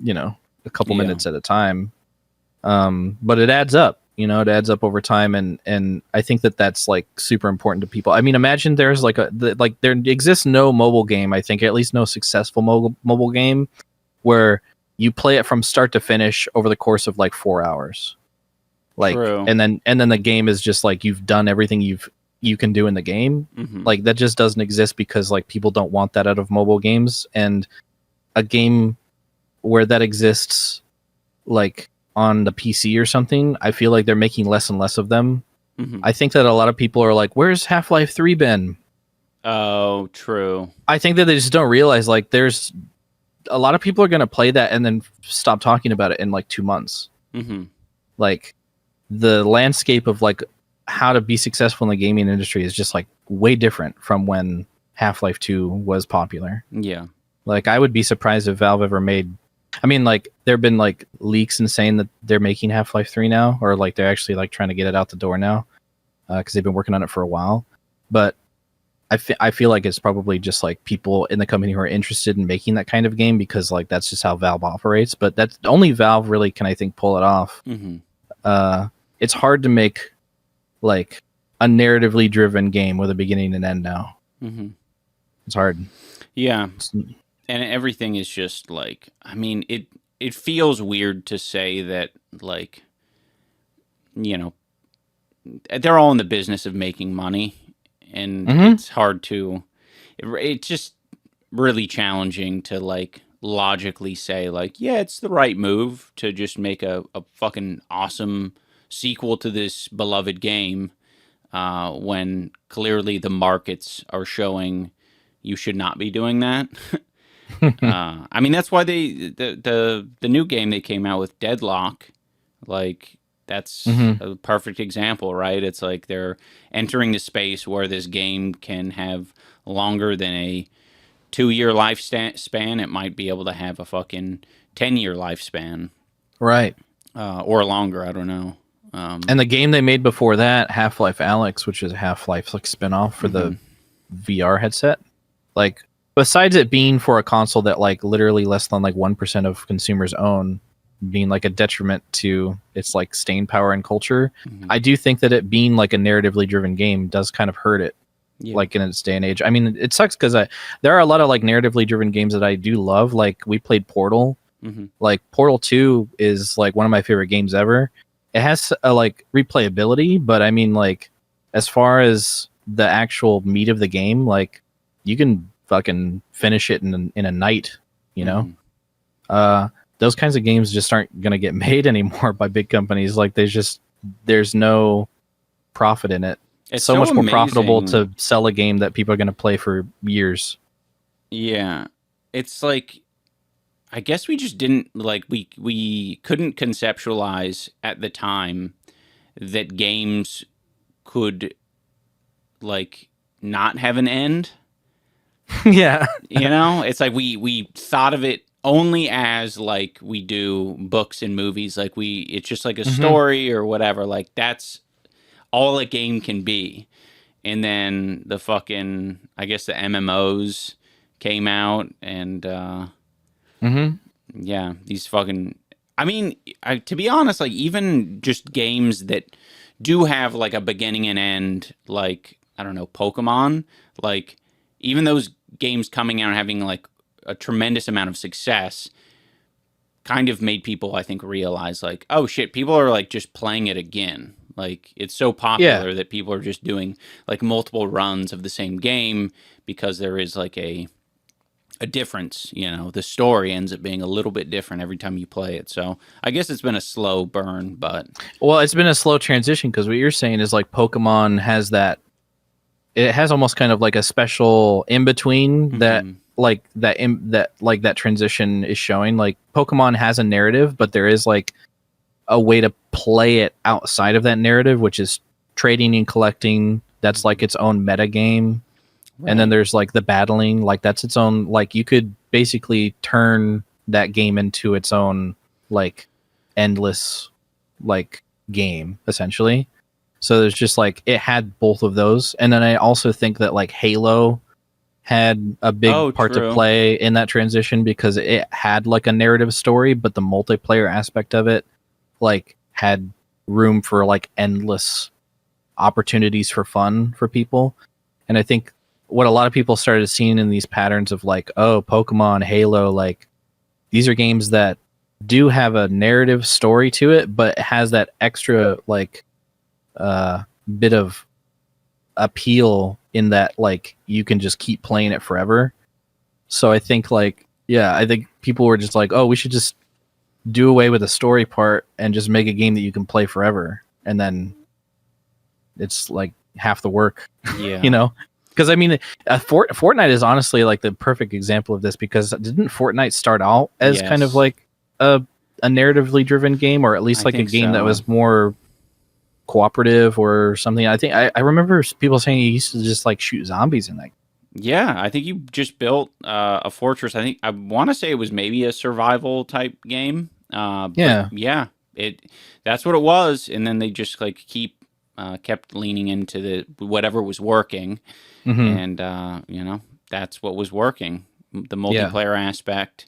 a couple minutes at a time, but it adds up. It adds up over time, and I think that's like super important to people. I mean, imagine there's there exists no mobile game, I think, at least no successful mobile game where you play it from start to finish over the course of like 4 hours. Like, true. and then the game is just like you've done everything you can do in the game. Mm-hmm. Like that just doesn't exist because like people don't want that out of mobile games, and a game where that exists, like on the PC or something, I feel like they're making less and less of them. Mm-hmm. I think that a lot of people are like, where's Half-Life 3 been? Oh, true. I think that they just don't realize like there's a lot of people are going to play that and then stop talking about it in like 2 months. Mm-hmm. Like the landscape of like how to be successful in the gaming industry is just like way different from when Half-Life 2 was popular. Yeah. Like I would be surprised if Valve ever made, I mean, like there have been like leaks and saying that they're making Half-Life 3 now, or like they're actually like trying to get it out the door now because they've been working on it for a while. But I feel like it's probably just like people in the company who are interested in making that kind of game because like that's just how Valve operates. But that's only Valve really can, I think, pull it off. Mm-hmm. It's hard to make like a narratively driven game with a beginning and end now. Mm-hmm. It's hard. Yeah. And everything is just like, I mean, it feels weird to say that, like, they're all in the business of making money, and it's hard to, it's just really challenging to, like, logically say, like, yeah, it's the right move to just make a fucking awesome sequel to this beloved game when clearly the markets are showing you should not be doing that. I mean, that's why the new game they came out with, Deadlock, like that's a perfect example, right? It's like they're entering the space where this game can have longer than a 2-year lifespan. It might be able to have a fucking 10-year lifespan, right? Or longer. I don't know. And the game they made before that, Half-Life Alyx, which is a Half-Life like spinoff for the VR headset, like besides it being for a console that like literally less than like 1% of consumers own, being like a detriment to its like staying power and culture, I do think that it being like a narratively driven game does kind of hurt it. Yeah. Like in its day and age. I mean, it sucks because there are a lot of like narratively driven games that I do love. Like we played Portal. Like Portal 2 is like one of my favorite games ever. It has a like replayability, but I mean, like as far as the actual meat of the game, like you can fucking finish it in a night, you know. Those kinds of games just aren't gonna get made anymore by big companies. Like there's no profit in it. It's so much more profitable to sell a game that people are gonna play for years. Yeah, it's like, I guess we just didn't like we couldn't conceptualize at the time that games could like not have an end. Yeah. You know, it's like we thought of it only as like we do books and movies, like it's just like a story or whatever, like that's all a game can be. And then the fucking, I guess the MMOs came out and yeah, these fucking, I mean, to be honest, like even just games that do have like a beginning and end, like, I don't know, Pokemon, like even those games coming out and having like a tremendous amount of success kind of made people, I think, realize like, oh shit, people are like just playing it again. Like it's so popular that people are just doing like multiple runs of the same game because there is like a difference, you know, the story ends up being a little bit different every time you play it. So I guess it's been a slow burn, but well, it's been a slow transition because what you're saying is like Pokemon has that, it has almost kind of like a special in between that like that transition is showing. Like Pokemon has a narrative, but there is like a way to play it outside of that narrative, which is trading and collecting. That's like its own meta game. Right. And then there's like the battling, like that's its own, like you could basically turn that game into its own like endless like game essentially. So there's just like, it had both of those. And then I also think that like Halo had a big part to play in that transition because it had like a narrative story, but the multiplayer aspect of it like had room for like endless opportunities for fun for people. And I think what a lot of people started seeing in these patterns of like, oh, Pokemon, Halo, like these are games that do have a narrative story to it, but it has that extra like bit of appeal in that like you can just keep playing it forever. So I think like, yeah, I think people were just like, oh, we should just do away with the story part and just make a game that you can play forever. And then it's like half the work, you know? Because I mean, Fortnite is honestly like the perfect example of this, because didn't Fortnite start out as kind of like a narratively driven game, or at least like a game that was more cooperative or something? I think I remember people saying you used to just like shoot zombies in that. Yeah, I think you just built a fortress. I think I want to say it was maybe a survival type game. That's what it was. And then they just like kept leaning into the whatever was working, and you know, that's what was working. The multiplayer aspect,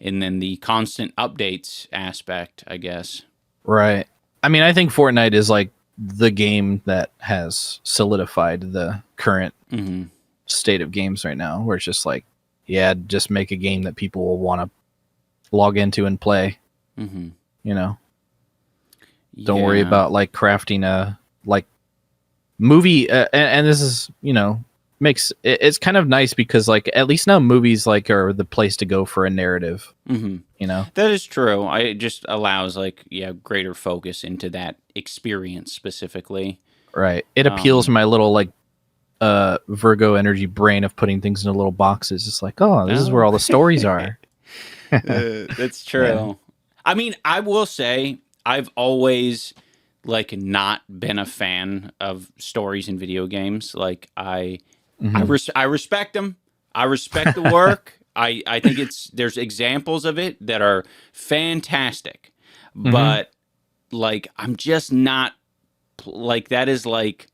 and then the constant updates aspect, I guess. Right. I mean, I think Fortnite is like the game that has solidified the current state of games right now, where it's just like, just make a game that people will want to log into and play. You know, don't worry about like crafting a like movie. And this is, you know, it's kind of nice because like at least now movies like are the place to go for a narrative. Mm-hmm. You know, that is true. It just allows like greater focus into that experience specifically. Right. It appeals to my little like Virgo energy brain of putting things into little boxes. It's like, oh, this is where all the stories are. That's true. Yeah. I mean, I will say I've always like not been a fan of stories in video games. Like I respect them. I respect the work. I think there's examples of it that are fantastic, but like I'm just not like that is like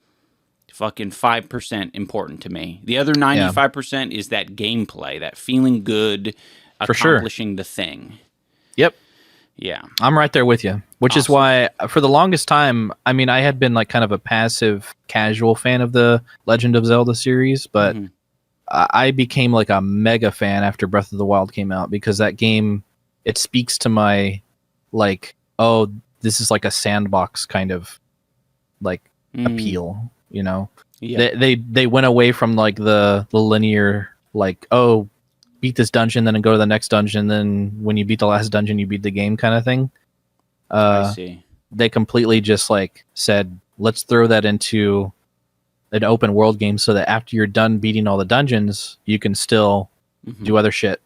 fucking 5% important to me. The other 95% is that gameplay, that feeling good, accomplishing the thing. Yep. Yeah. I'm right there with you, which is why for the longest time, I mean, I had been like kind of a passive casual fan of the Legend of Zelda series, but I became like a mega fan after Breath of the Wild came out because that game, it speaks to my like, oh, this is like a sandbox kind of like appeal, you know? Yeah. They went away from like the linear like, oh, beat this dungeon, then go to the next dungeon, then when you beat the last dungeon, you beat the game kind of thing. I see. They completely just like said, let's throw that into an open world game so that after you're done beating all the dungeons, you can still do other shit.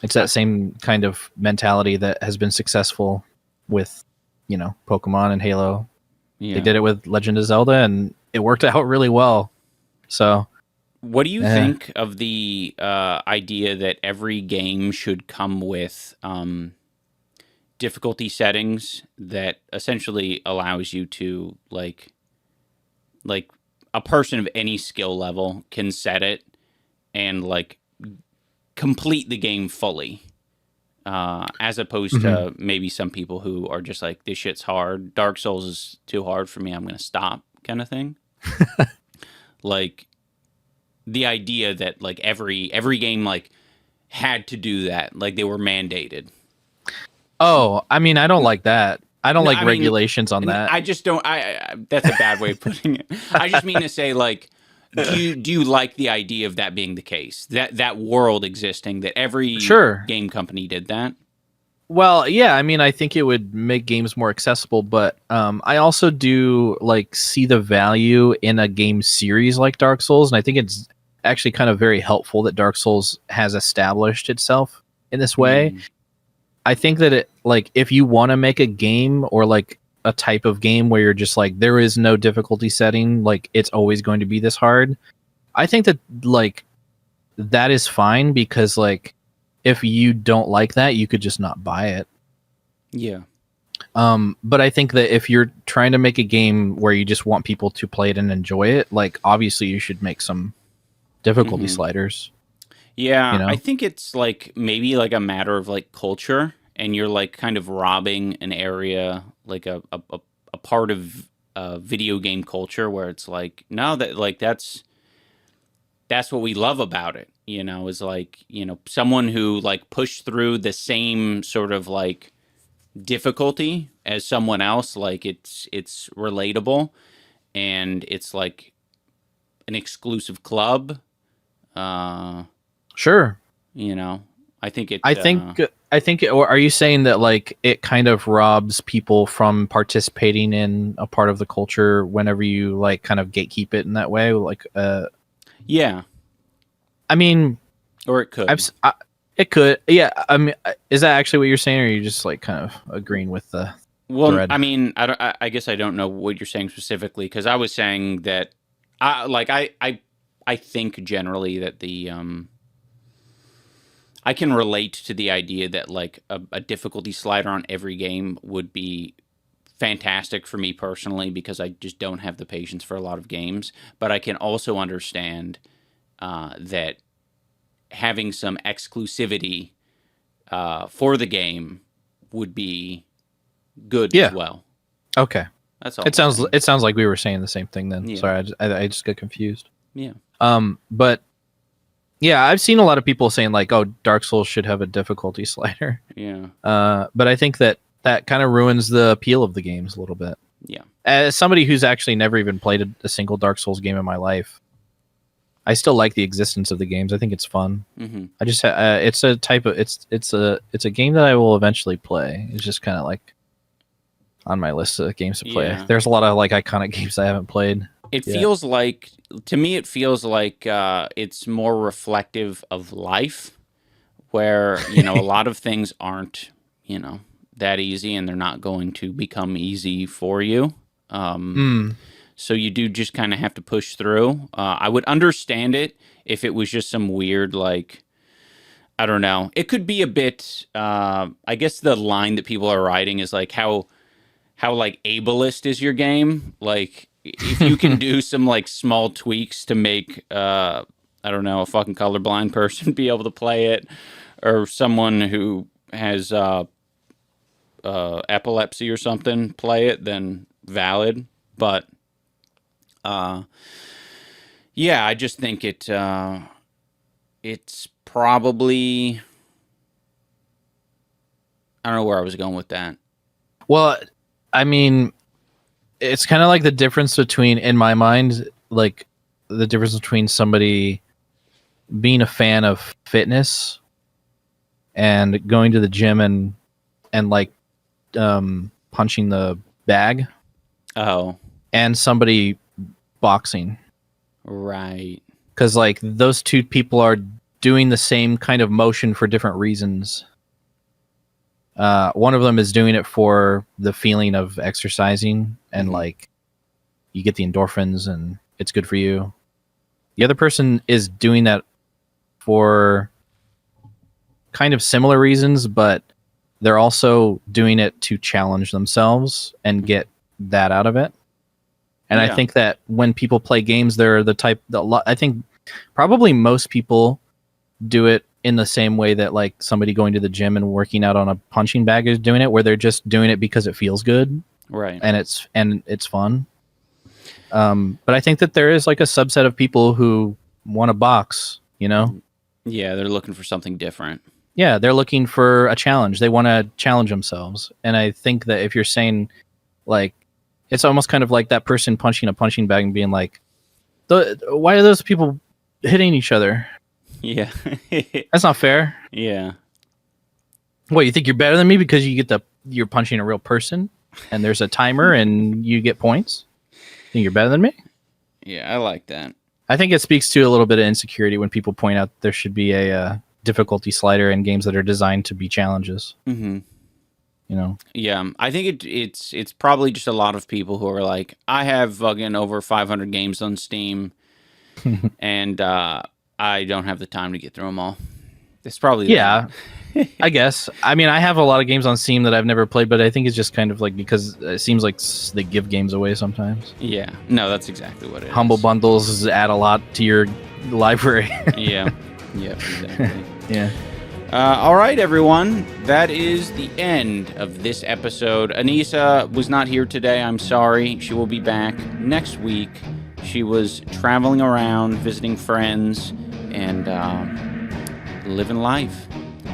It's that same kind of mentality that has been successful with, you know, Pokemon and Halo. Yeah. They did it with Legend of Zelda and it worked out really well. So what do you think of the idea that every game should come with difficulty settings that essentially allows you to like a person of any skill level can set it and like complete the game fully, as opposed to maybe some people who are just like, this shit's hard. Dark Souls is too hard for me. I'm going to stop kind of thing. Like the idea that like every game like had to do that. Like they were mandated. Oh, I mean, I don't like that. I don't like regulations on that. I just don't. That's a bad way of putting it. I just mean to say, like, do you like the idea of that being the case? That world existing, that every game company did that? Well, yeah. I mean, I think it would make games more accessible, but I also do like see the value in a game series like Dark Souls, and I think it's actually kind of very helpful that Dark Souls has established itself in this way. I think that it like if you want to make a game or like a type of game where you're just like there is no difficulty setting, like it's always going to be this hard. I think that like that is fine because like if you don't like that, you could just not buy it. Yeah. But I think that if you're trying to make a game where you just want people to play it and enjoy it, like obviously you should make some difficulty sliders. Yeah, you know? I think it's like maybe like a matter of like culture, and you're like kind of robbing an area, like a part of video game culture where it's like, no, that like that's what we love about it, you know, is like, you know, someone who like pushed through the same sort of like difficulty as someone else, like it's relatable, and it's like an exclusive club. Sure. You know, I think it. I think. Or are you saying that like it kind of robs people from participating in a part of the culture whenever you like kind of gatekeep it in that way? Like, yeah. I mean, or it could. It could. Yeah. I mean, is that actually what you're saying, or are you just like kind of agreeing with the? Well, thread? I mean, I guess I don't know what you're saying specifically, because I was saying that, I think generally that the I can relate to the idea that like a difficulty slider on every game would be fantastic for me personally, because I just don't have the patience for a lot of games. But I can also understand that having some exclusivity for the game would be good as well. Okay. That's all. It sounds like we were saying the same thing then. Yeah. Sorry, I just got confused. Yeah. But yeah, I've seen a lot of people saying like, "Oh, Dark Souls should have a difficulty slider." Yeah. But I think that kind of ruins the appeal of the games a little bit. Yeah. As somebody who's actually never even played a single Dark Souls game in my life, I still like the existence of the games. I think it's fun. Mm-hmm. I just it's a type of it's a game that I will eventually play. It's just kind of like on my list of games to play. Yeah. There's a lot of like iconic games I haven't played. It feels like, to me, it feels like it's more reflective of life, where, you know, a lot of things aren't, you know, that easy, and they're not going to become easy for you. So you do just kind of have to push through. I would understand it if it was just some weird, like, I don't know. It could be a bit, I guess the line that people are writing is like, how like ableist is your game? Like, if you can do some like small tweaks to make, I don't know, a fucking colorblind person be able to play it, or someone who has epilepsy or something play it, then valid. But yeah, I just think it's probably, I don't know where I was going with that. Well, I mean, it's kind of like the difference between, in my mind, like the difference between somebody being a fan of fitness and going to the gym and like punching the bag. Oh. And somebody boxing. Right. Because like those two people are doing the same kind of motion for different reasons. One of them is doing it for the feeling of exercising and like you get the endorphins and it's good for you. The other person is doing that for kind of similar reasons, but they're also doing it to challenge themselves and get that out of it. And I think that when people play games, they're the type that I think probably most people do it in the same way that like somebody going to the gym and working out on a punching bag is doing it, where they're just doing it because it feels good. Right. And it's fun. But I think that there is like a subset of people who want to box, you know? Yeah, they're looking for something different. Yeah, they're looking for a challenge. They want to challenge themselves. And I think that if you're saying like, it's almost kind of like that person punching a punching bag and being like, why are those people hitting each other? Yeah. That's not fair. Yeah. What, you think you're better than me because you're punching a real person and there's a timer and you get points? Think you're better than me? Yeah, I like that. I think it speaks to a little bit of insecurity when people point out there should be a difficulty slider in games that are designed to be challenges. Mm-hmm. You know? Yeah, I think it's probably just a lot of people who are like, I have fucking over 500 games on Steam, and I don't have the time to get through them all. It's probably I guess. I mean, I have a lot of games on Steam that I've never played, but I think it's just kind of like because it seems like they give games away sometimes. Yeah, no, that's exactly what it is. Humble bundles add a lot to your library. Yeah, exactly. Yeah. All right, everyone. That is the end of this episode. Anissa was not here today. I'm sorry. She will be back next week. She was traveling around, visiting friends, and living life.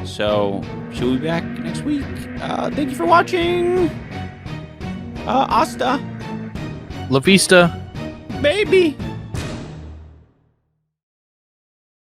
So she'll be back next week. Thank you for watching. Hasta La vista, baby.